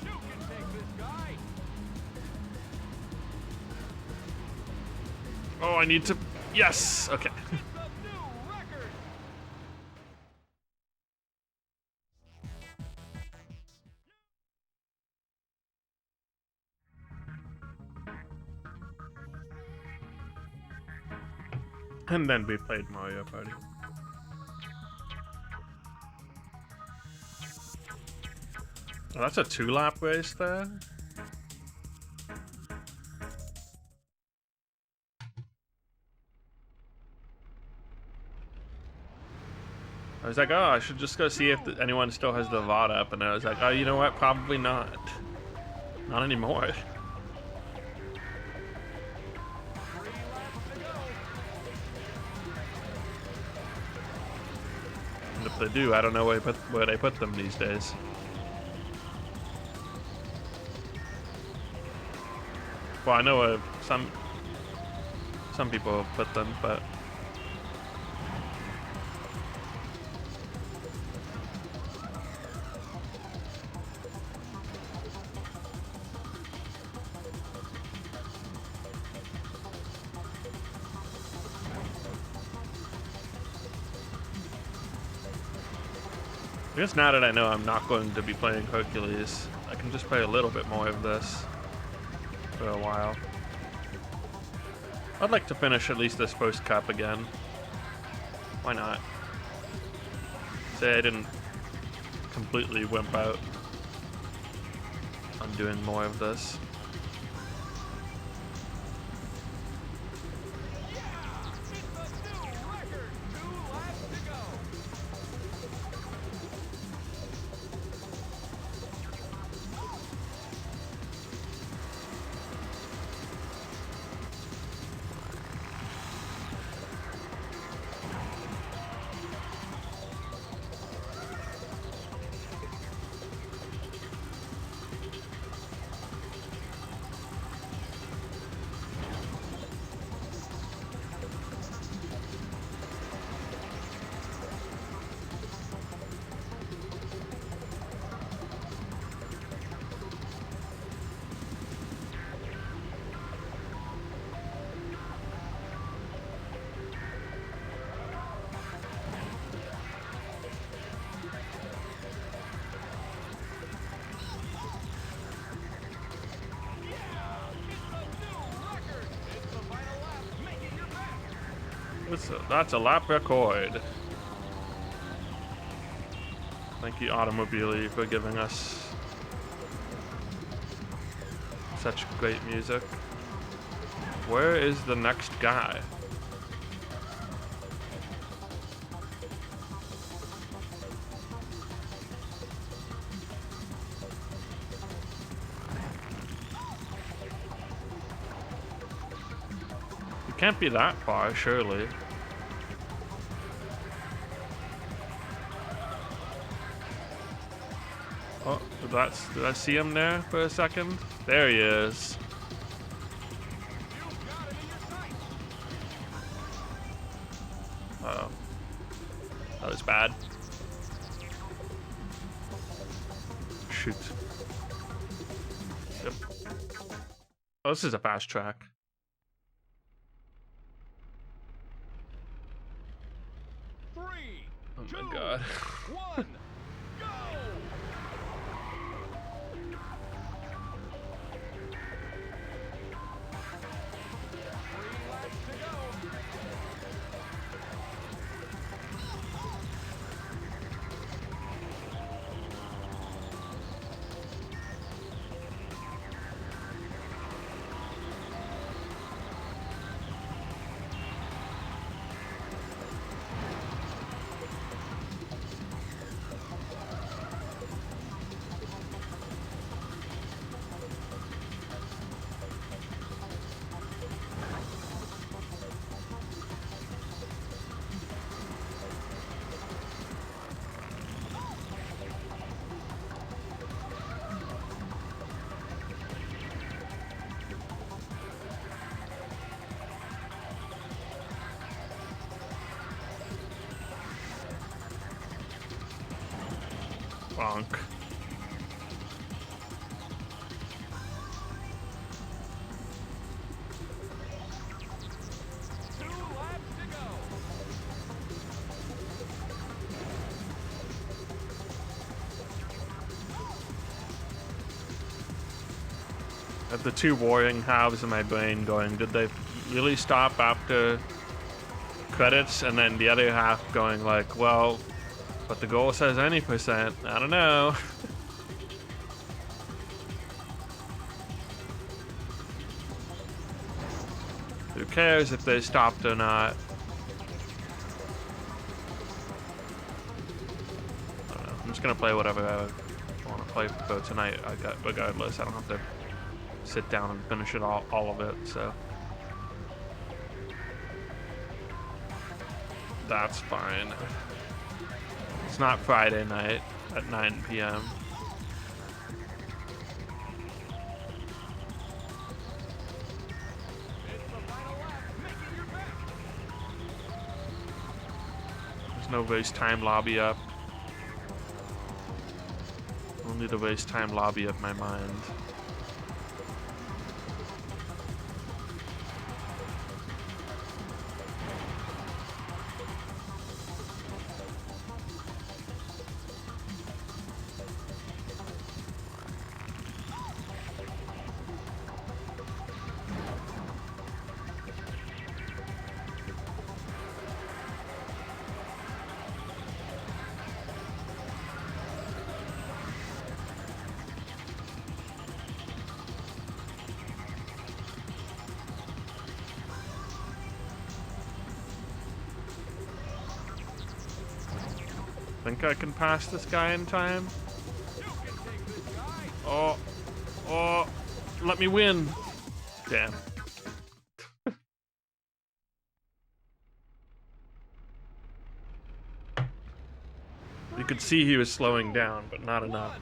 You can take this guy. Oh, I need to. Yes. Okay. It's a new record. And then we played Mario Party. Oh, that's a 2-lap race there. I was like, oh, I should just go see if anyone still has the VOD up, and I was like, oh, you know what? Probably not. Not anymore. 3 laps to go. And if they do, I don't know where they put them these days. Well, I know where some people have put them, but. I guess now that I know I'm not going to be playing Hercules, I can just play a little bit more of this for a while. I'd like to finish at least this first cup again. Why not? Say I didn't completely wimp out on doing more of this. It's a new record. That's a lap record. Thank you, Automobili, for giving us such great music. Where is the next guy? It can't be that far, surely. Oh, did I see him there for a second? There he is. Uh-oh. That was bad. Shoot. Yep. Oh, this is a fast track. Three, Oh my two, god. 1, go! Bonk. I have the two warring halves of my brain going, did they really stop after credits? And then the other half going like, well, but the goal says any percent. I don't know. Who cares if they stopped or not? I don't know. I'm just gonna play whatever I want to play for tonight. Regardless, I don't have to sit down and finish it all of it. So that's fine. It's not Friday night at 9 p.m. There's no race time lobby up. Only the race time lobby of my mind. Think I can pass this guy in time? Oh, oh, let me win. Damn. You could see he was slowing down, but not enough.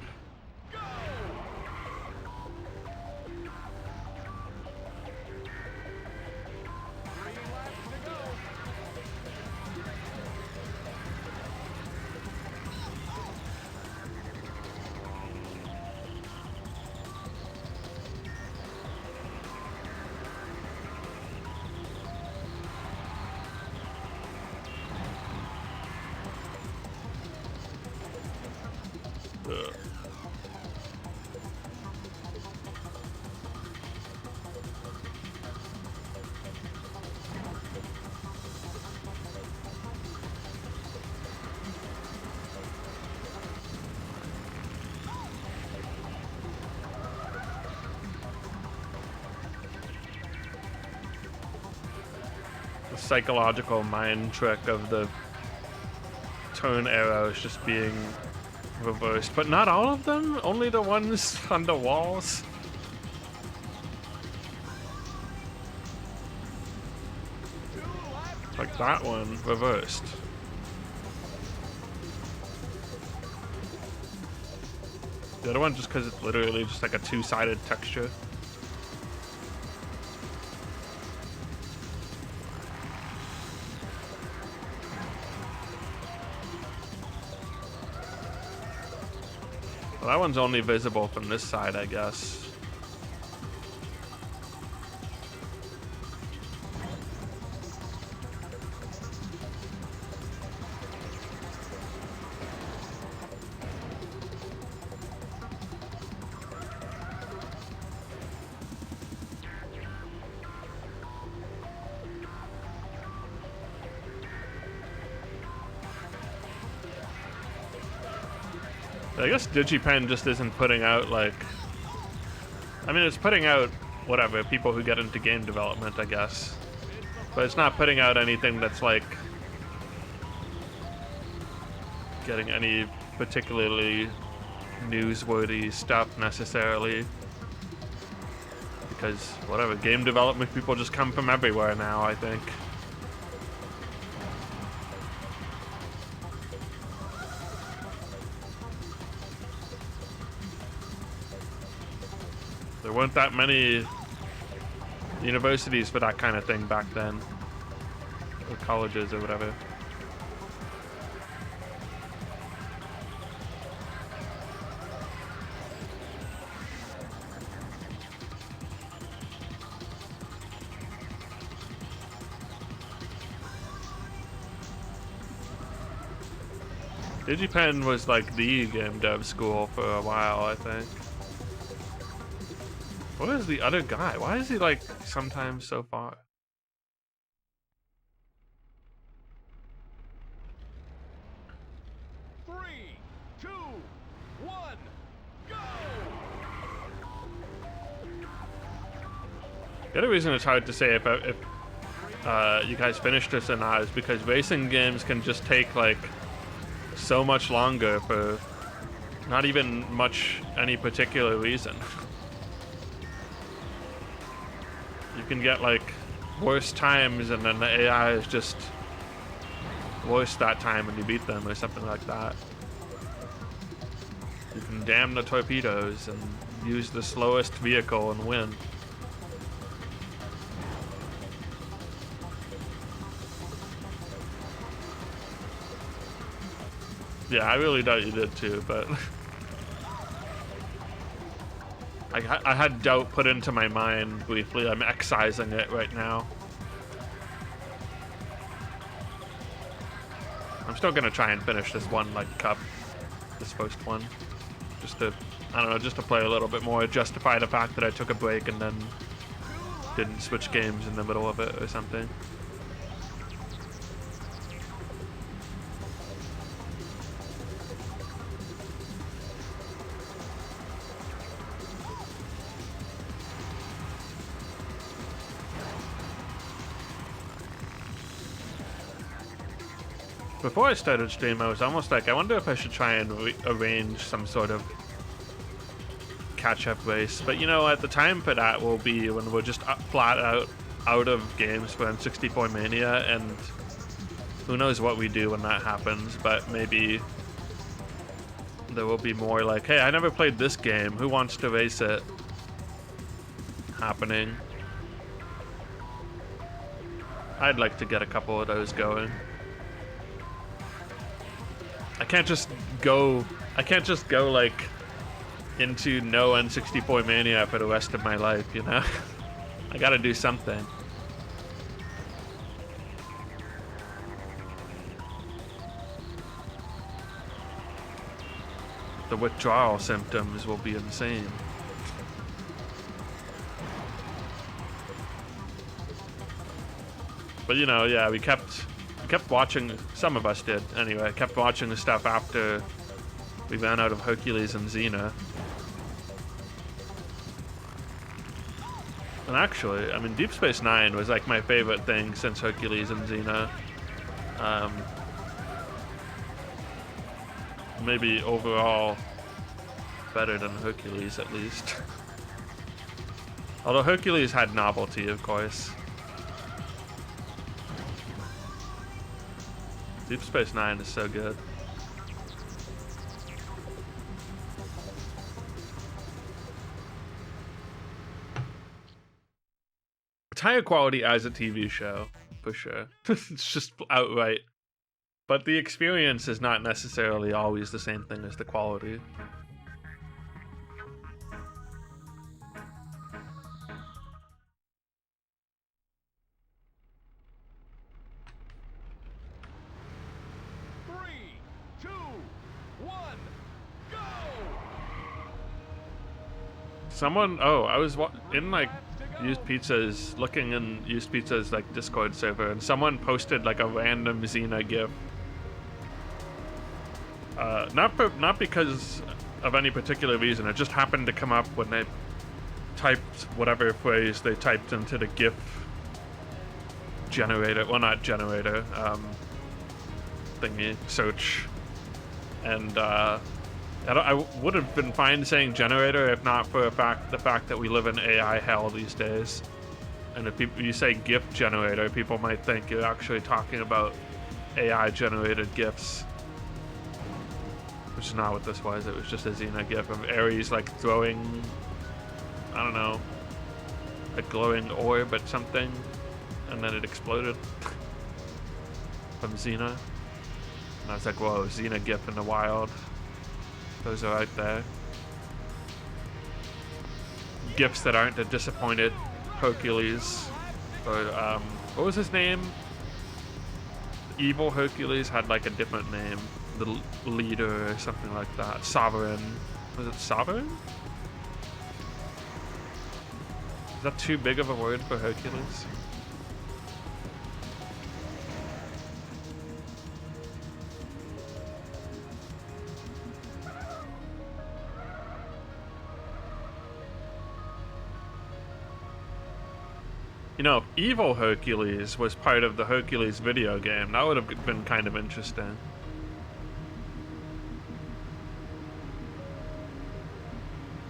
Ugh. the psychological mind trick of the turn arrows just being reversed. But not all of them, only the ones on the walls. Like that one, reversed. The other one just because it's literally just like a two-sided texture. Well, that one's only visible from this side, I guess. I guess DigiPen just isn't putting out, like... I mean, it's putting out, whatever, people who get into game development, I guess. But it's not putting out anything that's, like... getting any particularly newsworthy stuff, necessarily. Because, whatever, game development people just come from everywhere now, I think. There weren't that many universities for that kind of thing back then, or colleges or whatever. DigiPen was like the game dev school for a while, I think. What is the other guy? Why is he like sometimes so far? Three, two, one, go! The other reason it's hard to say if you guys finished this or not is because racing games can just take like so much longer for not even much any particular reason. You can get like worse times and then the AI is just worse that time when you beat them or something like that. You can damn the torpedoes and use the slowest vehicle and win. Yeah, I really doubt you did too, but I had doubt put into my mind briefly. I'm excising it right now. I'm still gonna try and finish this one like cup, this first one, just to, I don't know, just to play a little bit more, justify the fact that I took a break and then didn't switch games in the middle of it or something. Before I started stream, I was almost like, I wonder if I should try and arrange some sort of catch-up race. But you know, at the time for that will be when we're just flat out of games for N64Mania, and who knows what we do when that happens. But maybe there will be more like, hey, I never played this game, who wants to race it happening. I'd like to get a couple of those going. I can't just go like into no N64Mania for the rest of my life, you know? I gotta do something. The withdrawal symptoms will be insane. But you know, yeah, we kept watching, some of us did anyway, kept watching the stuff after we ran out of Hercules and Xena. And actually, I mean, Deep Space Nine was like my favorite thing since Hercules and Xena. Maybe overall better than Hercules, at least. Although Hercules had novelty, of course. Deep Space Nine is so good. It's higher quality as a TV show, for sure. It's just outright. But the experience is not necessarily always the same thing as the quality. Three, two, one, go! Someone, oh, I was in like Used Pizzas, looking in Used Pizzas like Discord server, and someone posted like a random Xena GIF. Not because of any particular reason. It just happened to come up when they typed whatever phrase they typed into the GIF generator. Well, not generator. Thingy search. And I would have been fine saying generator if not for the fact that we live in AI hell these days. And if you say GIF generator, people might think you're actually talking about AI generated GIFs. Which is not what this was. It was just a Xena GIF of Ares like throwing, I don't know, a glowing orb at something, and then it exploded from Xena. And I was like, whoa, Xena GIF in the wild. Those are out there. GIFs that aren't a disappointed Hercules. Or, what was his name? Evil Hercules had like a different name. The leader or something like that. Sovereign. Was it Sovereign? Is that too big of a word for Hercules? You know, if Evil Hercules was part of the Hercules video game, that would have been kind of interesting.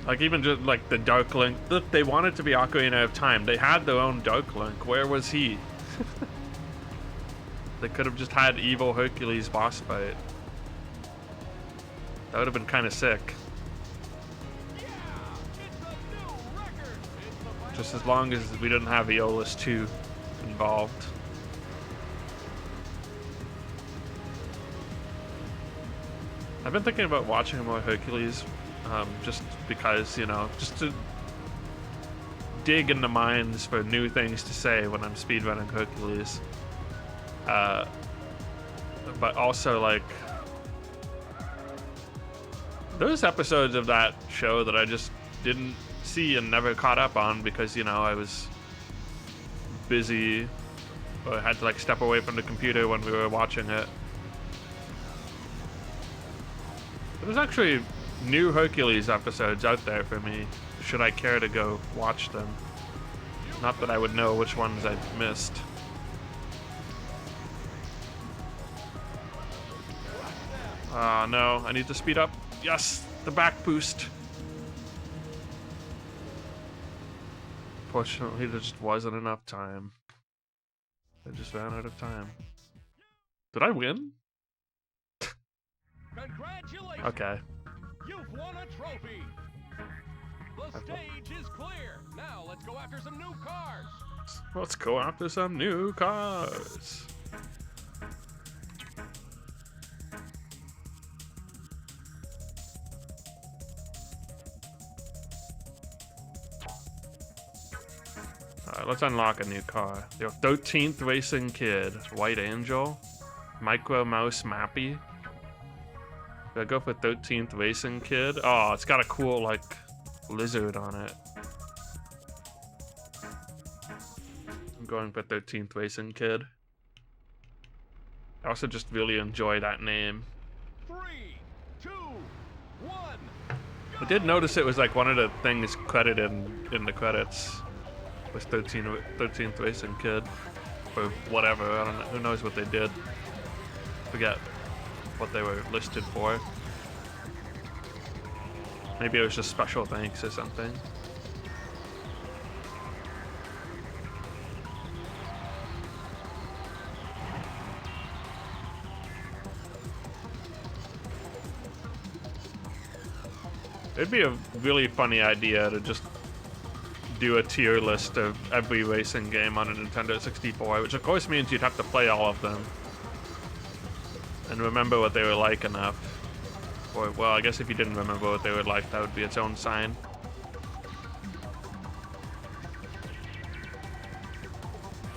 Like, even just, like, the Dark Link. Look, they wanted to be Ocarina of Time. They had their own Dark Link. Where was he? They could have just had Evil Hercules boss fight. That would have been kind of sick. Just as long as we didn't have Aeolus 2 involved. I've been thinking about watching more Hercules. Just because, you know, just to dig in the minds for new things to say when I'm speedrunning Hercules. But also, like, those episodes of that show that I just didn't see and never caught up on because, you know, I was busy or had to, like, step away from the computer when we were watching it. There's actually new Hercules episodes out there for me, should I care to go watch them. Not that I would know which ones I've missed. No, I need to speed up. Yes, the back boost. Fortunately, there just wasn't enough time. I just ran out of time. Did I win? Congratulations! Okay. You've won a trophy! The stage is clear! Now let's go after some new cars! Let's go after some new cars. Alright, let's unlock a new car. The 13th Racing Kid. White Angel. Micro Mouse Mappy. Do I go for 13th Racing Kid? Oh, it's got a cool, like, lizard on it. I'm going for 13th Racing Kid. I also just really enjoy that name. 3, 2, 1. I did notice it was like one of the things credited in the credits. was 13th Racing Kid, or whatever. I don't know. Who knows what they did? Forget what they were listed for. Maybe it was just special thanks or something. It'd be a really funny idea to just do a tier list of every racing game on a Nintendo 64, which of course means you'd have to play all of them and remember what they were like enough. Or, well, I guess if you didn't remember what they were like, that would be its own sign.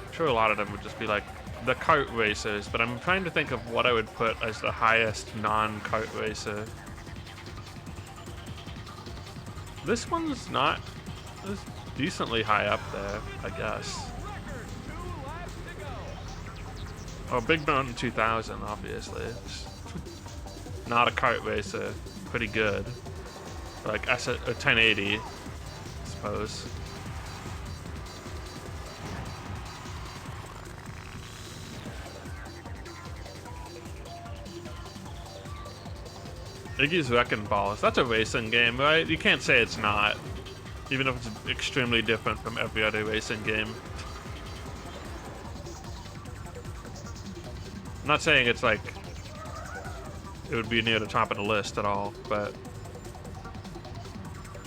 I'm sure a lot of them would just be like the kart racers, but I'm trying to think of what I would put as the highest non-kart racer. This one's not... It's decently high up there, I guess. Oh, Big Mountain 2000, obviously. It's not a kart racer. Pretty good. Like a 1080, I suppose. Iggy's Wrecking Balls. That's a racing game, right? You can't say it's not. Even if it's extremely different from every other racing game. I'm not saying it's like it would be near the top of the list at all, but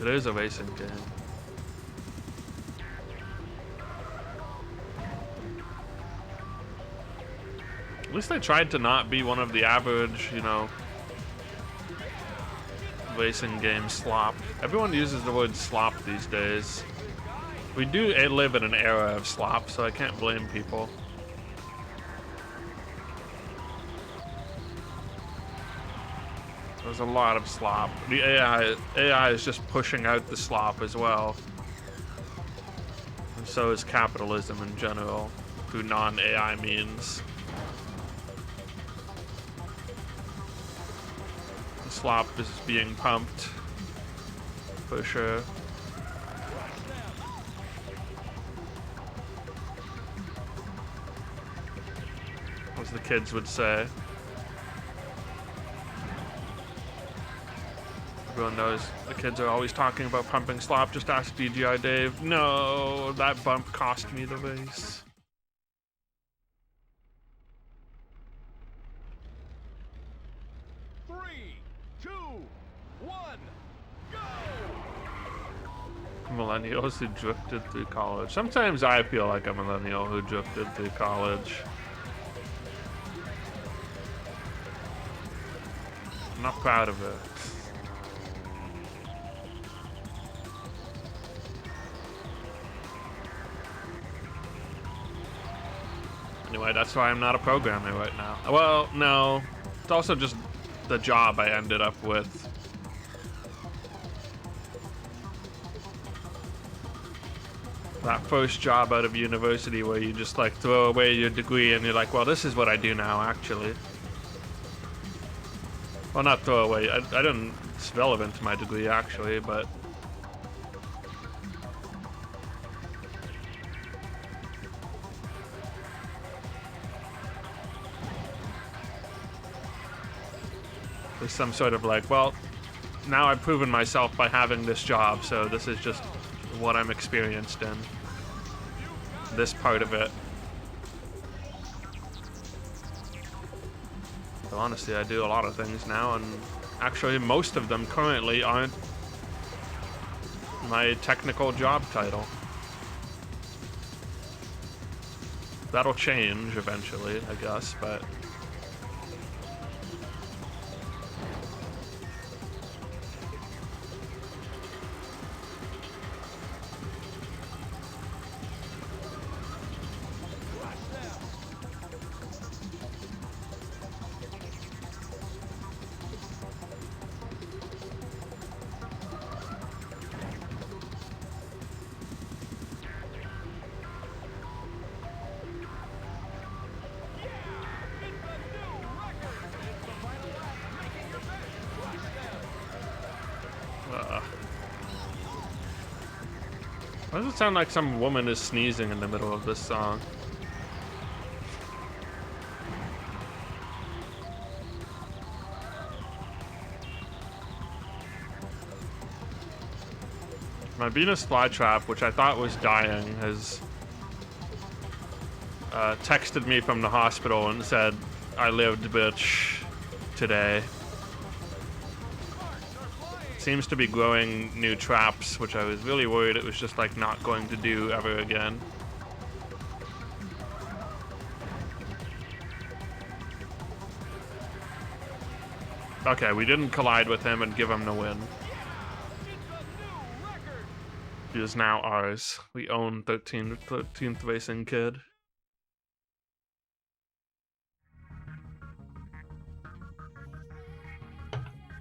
it is a racing game. At least they tried to not be one of the average, you know, racing game slop. Everyone uses the word slop these days. We do live in an era of slop, so I can't blame people. There's a lot of slop. The AI is just pushing out the slop as well. And so is capitalism in general, through non-AI means. The slop is being pumped, for sure. As the kids would say. Everyone knows the kids are always talking about pumping slop. Just ask DGI Dave. No, that bump cost me the race. Three, two, one, go! Millennials who drifted through college. Sometimes I feel like a millennial who drifted through college. I'm not proud of it. Anyway, that's why I'm not a programmer right now. Well, no. It's also just the job I ended up with. That first job out of university where you just like throw away your degree and you're like, well, this is what I do now, actually. Well, not throw away. I didn't... It's relevant to my degree, actually, but... There's some sort of like, well, now I've proven myself by having this job, so this is just what I'm experienced in. This part of it. So honestly, I do a lot of things now, and actually most of them currently aren't my technical job title. That'll change eventually, I guess, but... Why does it sound like some woman is sneezing in the middle of this song? My Venus flytrap, which I thought was dying, has texted me from the hospital and said, "I lived, bitch, today." Seems to be growing new traps, which I was really worried it was just like not going to do ever again. Okay, we didn't collide with him and give him the win. He is now ours. We own 13th Racing Kid.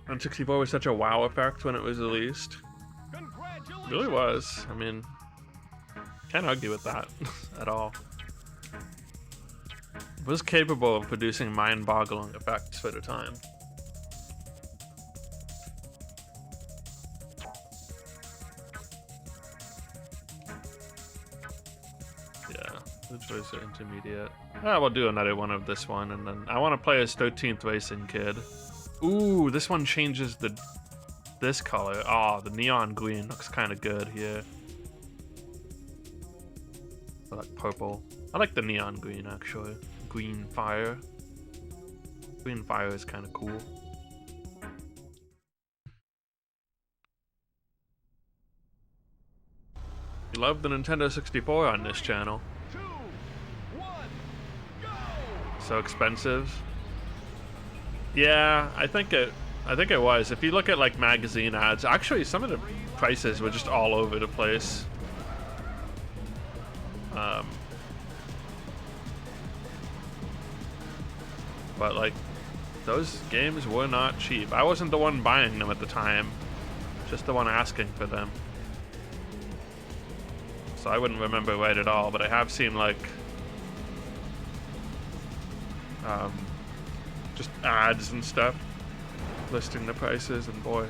N64 was such a wow effect when it was released. It really was. I mean, can't argue with that at all. It was capable of producing mind-boggling effects for the time. Yeah, Ridge Racer Intermediate. We'll do another one of this one, and then I want to play as 13th Racing Kid. Ooh, this one changes this color. Oh, the neon green looks kind of good here. I like purple. I like the neon green, actually. Green fire. Green fire is kind of cool. You love the Nintendo 64 on this channel. 2, 1, go! So expensive. Yeah, I think it was. If you look at like magazine ads, actually some of the prices were just all over the place. But like, those games were not cheap. I wasn't the one buying them at the time, just the one asking for them. So I wouldn't remember right at all, but I have seen like just ads and stuff listing the prices, and boy,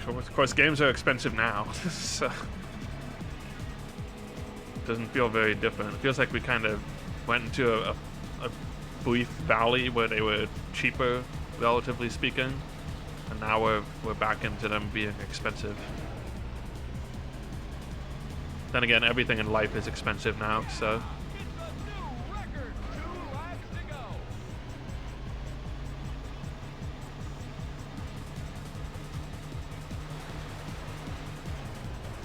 of course games are expensive now. So it doesn't feel very different. It feels like we kind of went into a brief valley where they were cheaper, relatively speaking, and now we're back into them being expensive. Then again, everything in life is expensive now, so.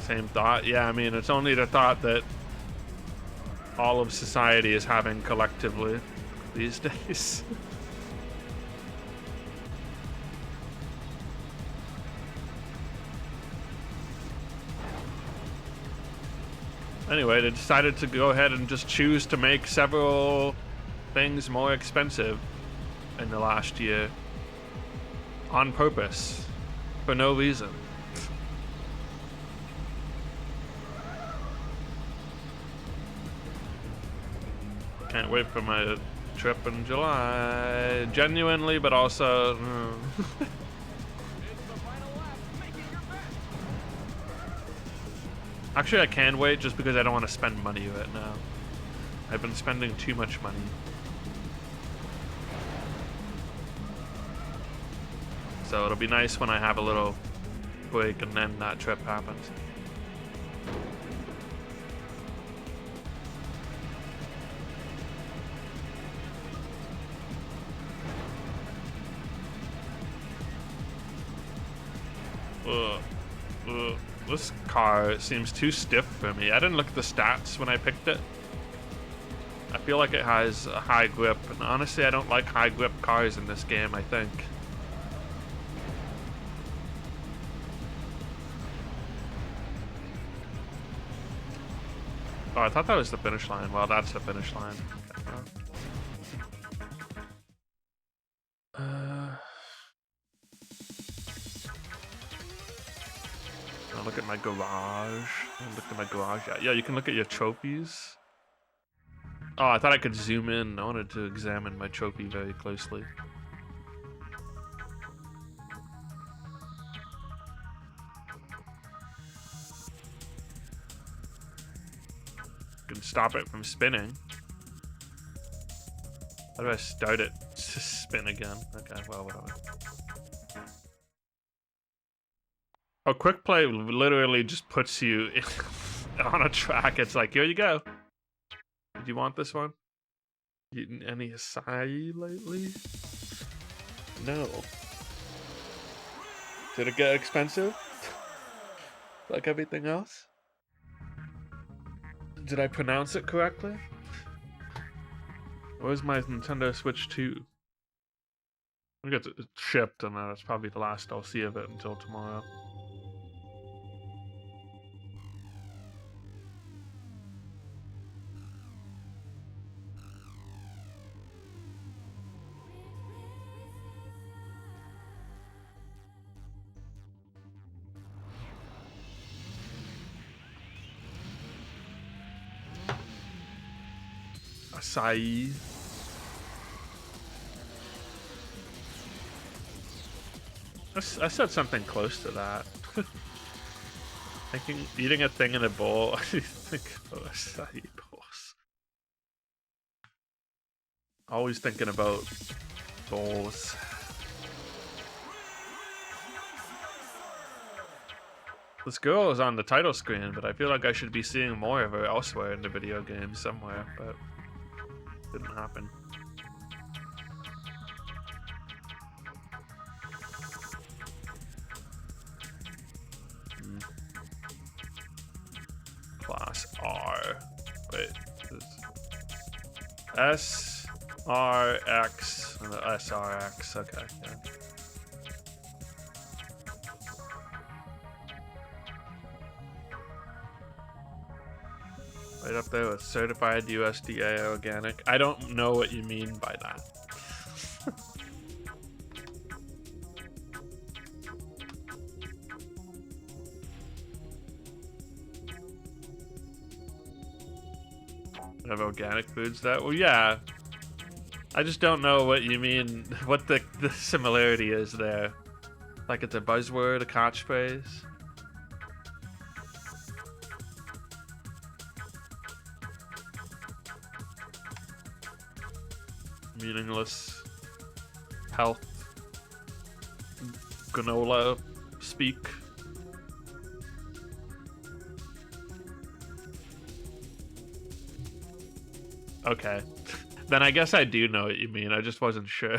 Same thought. Yeah, I mean, it's only the thought that all of society is having collectively these days. Anyway, they decided to go ahead and just choose to make several things more expensive in the last year on purpose, for no reason. Can't wait for my trip in July. Genuinely, but also. Actually, I can wait just because I don't want to spend money right now. I've been spending too much money. So it'll be nice when I have a little break and then that trip happens. This car seems too stiff for me. I didn't look at the stats when I picked it. I feel like it has a high grip, and honestly I don't like high grip cars in this game, I think. Oh, I thought that was the finish line. Well, that's the finish line. Look at my garage. Look at my garage. Yeah, you can look at your trophies. Oh, I thought I could zoom in. I wanted to examine my trophy very closely. can stop it from spinning. How do I start it to spin again? Okay, well, whatever. Oh, quick play literally just puts you on a track. It's like, here you go. Did you want this one? Eaten any acai lately? No. Did it get expensive? Like everything else? Did I pronounce it correctly? Where's my Nintendo Switch 2? I think it's shipped, and that's probably the last I'll see of it until tomorrow. Acai. I said something close to that. Thinking, eating a thing in a bowl. I think about acai bowls. Always thinking about bowls. This girl is on the title screen, but I feel like I should be seeing more of her elsewhere in the video game somewhere, but didn't happen. Class R. Wait. SRX. SRX. Okay. Yeah. Right up there with certified USDA organic. I don't know what you mean by that. Have organic foods that? Well, yeah. I just don't know what you mean, what the similarity is there. Like it's a buzzword, a catchphrase. Meaningless health granola speak. Okay. Then I guess I do know what you mean. I just wasn't sure.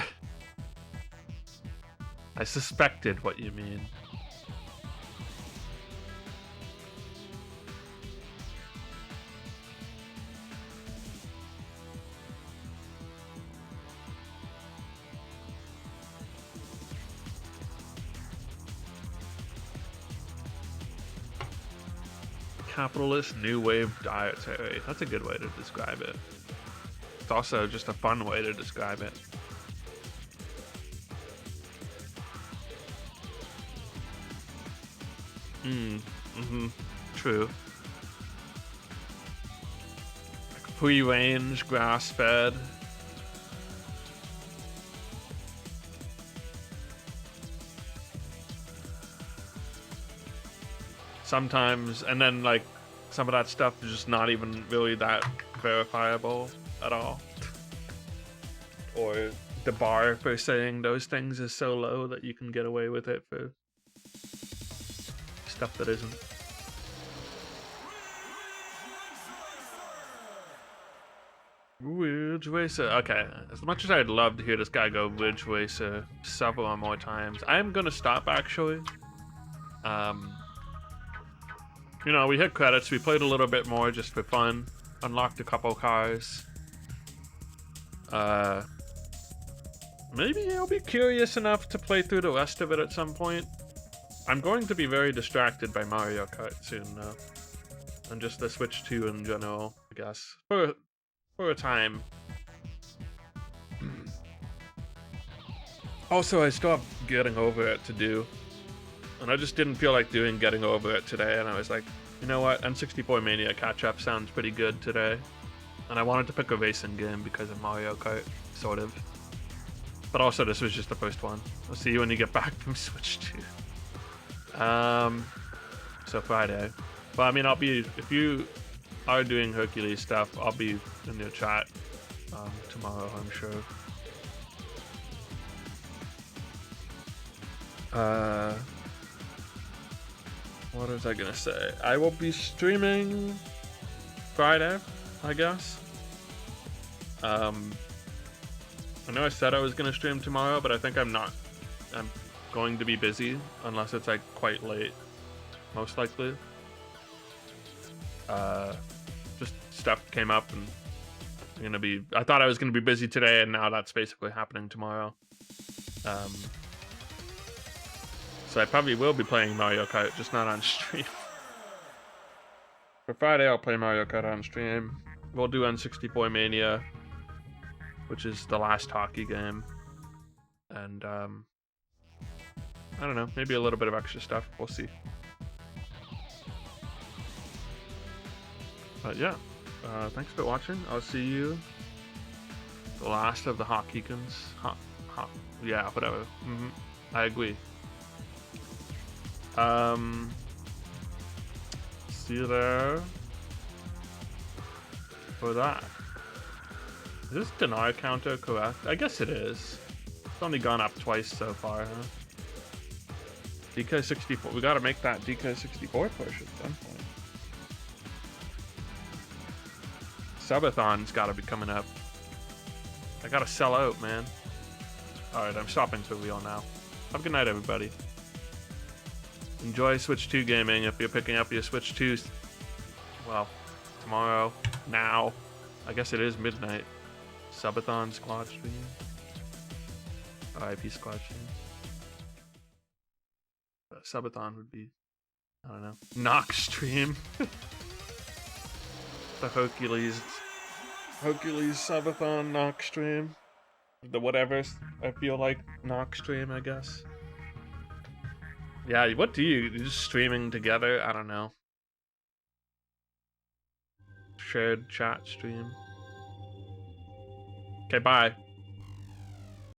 I suspected what you mean. Capitalist new wave dietary. That's a good way to describe it. It's also just a fun way to describe it. True. Free range, grass fed. Sometimes, and then like some of that stuff is just not even really that verifiable at all. Or the bar for saying those things is so low that you can get away with it for stuff that isn't. Ridge Racer. Okay, as much as I'd love to hear this guy go Ridge Racer several more times, I am gonna stop actually. You know, we hit credits, we played a little bit more just for fun, unlocked a couple cars. Maybe I'll be curious enough to play through the rest of it at some point. I'm going to be very distracted by Mario Kart soon, though. And just the Switch 2 in general, I guess. For a time. Also, I still have Getting Over It to do. And I just didn't feel like doing Getting Over It today, and I was like, you know what, N64Mania catch-up sounds pretty good today. And I wanted to pick a racing game because of Mario Kart, sort of. But also, this was just the first one. I'll see you when you get back from Switch 2. So Friday. Well, I mean, I'll be, if you are doing Hercules stuff, I'll be in your chat tomorrow, I'm sure. What was I gonna say? I will be streaming Friday, I guess. I know I said I was gonna stream tomorrow, but I think I'm not. I'm going to be busy unless it's like quite late, most likely. Just stuff came up and I'm gonna be. I thought I was gonna be busy today, and now that's basically happening tomorrow. So I probably will be playing Mario Kart, just not on stream. For Friday, I'll play Mario Kart on stream. We'll do N64Mania, which is the last hockey game. And, I don't know, maybe a little bit of extra stuff. We'll see. But yeah, thanks for watching. I'll see you the last of the Hockeycans. Yeah, whatever. I agree. See you there for that. Is this deny counter correct? I guess it is. It's only gone up twice so far, huh? DK64. We gotta make that DK64 push at some point. Subathon's gotta be coming up. I gotta sell out, man. Alright, I'm stopping to real now. Have a good night, everybody. Enjoy Switch 2 gaming if you're picking up your Switch 2. Well, tomorrow, now. I guess it is midnight. Subathon squad stream. RIP squad stream. Subathon would be, I don't know, Nox stream. The Hercules Subathon Nox stream. The whatever I feel like Nox stream, I guess. Yeah, what do you just streaming together? I don't know. Shared chat stream. Okay, bye.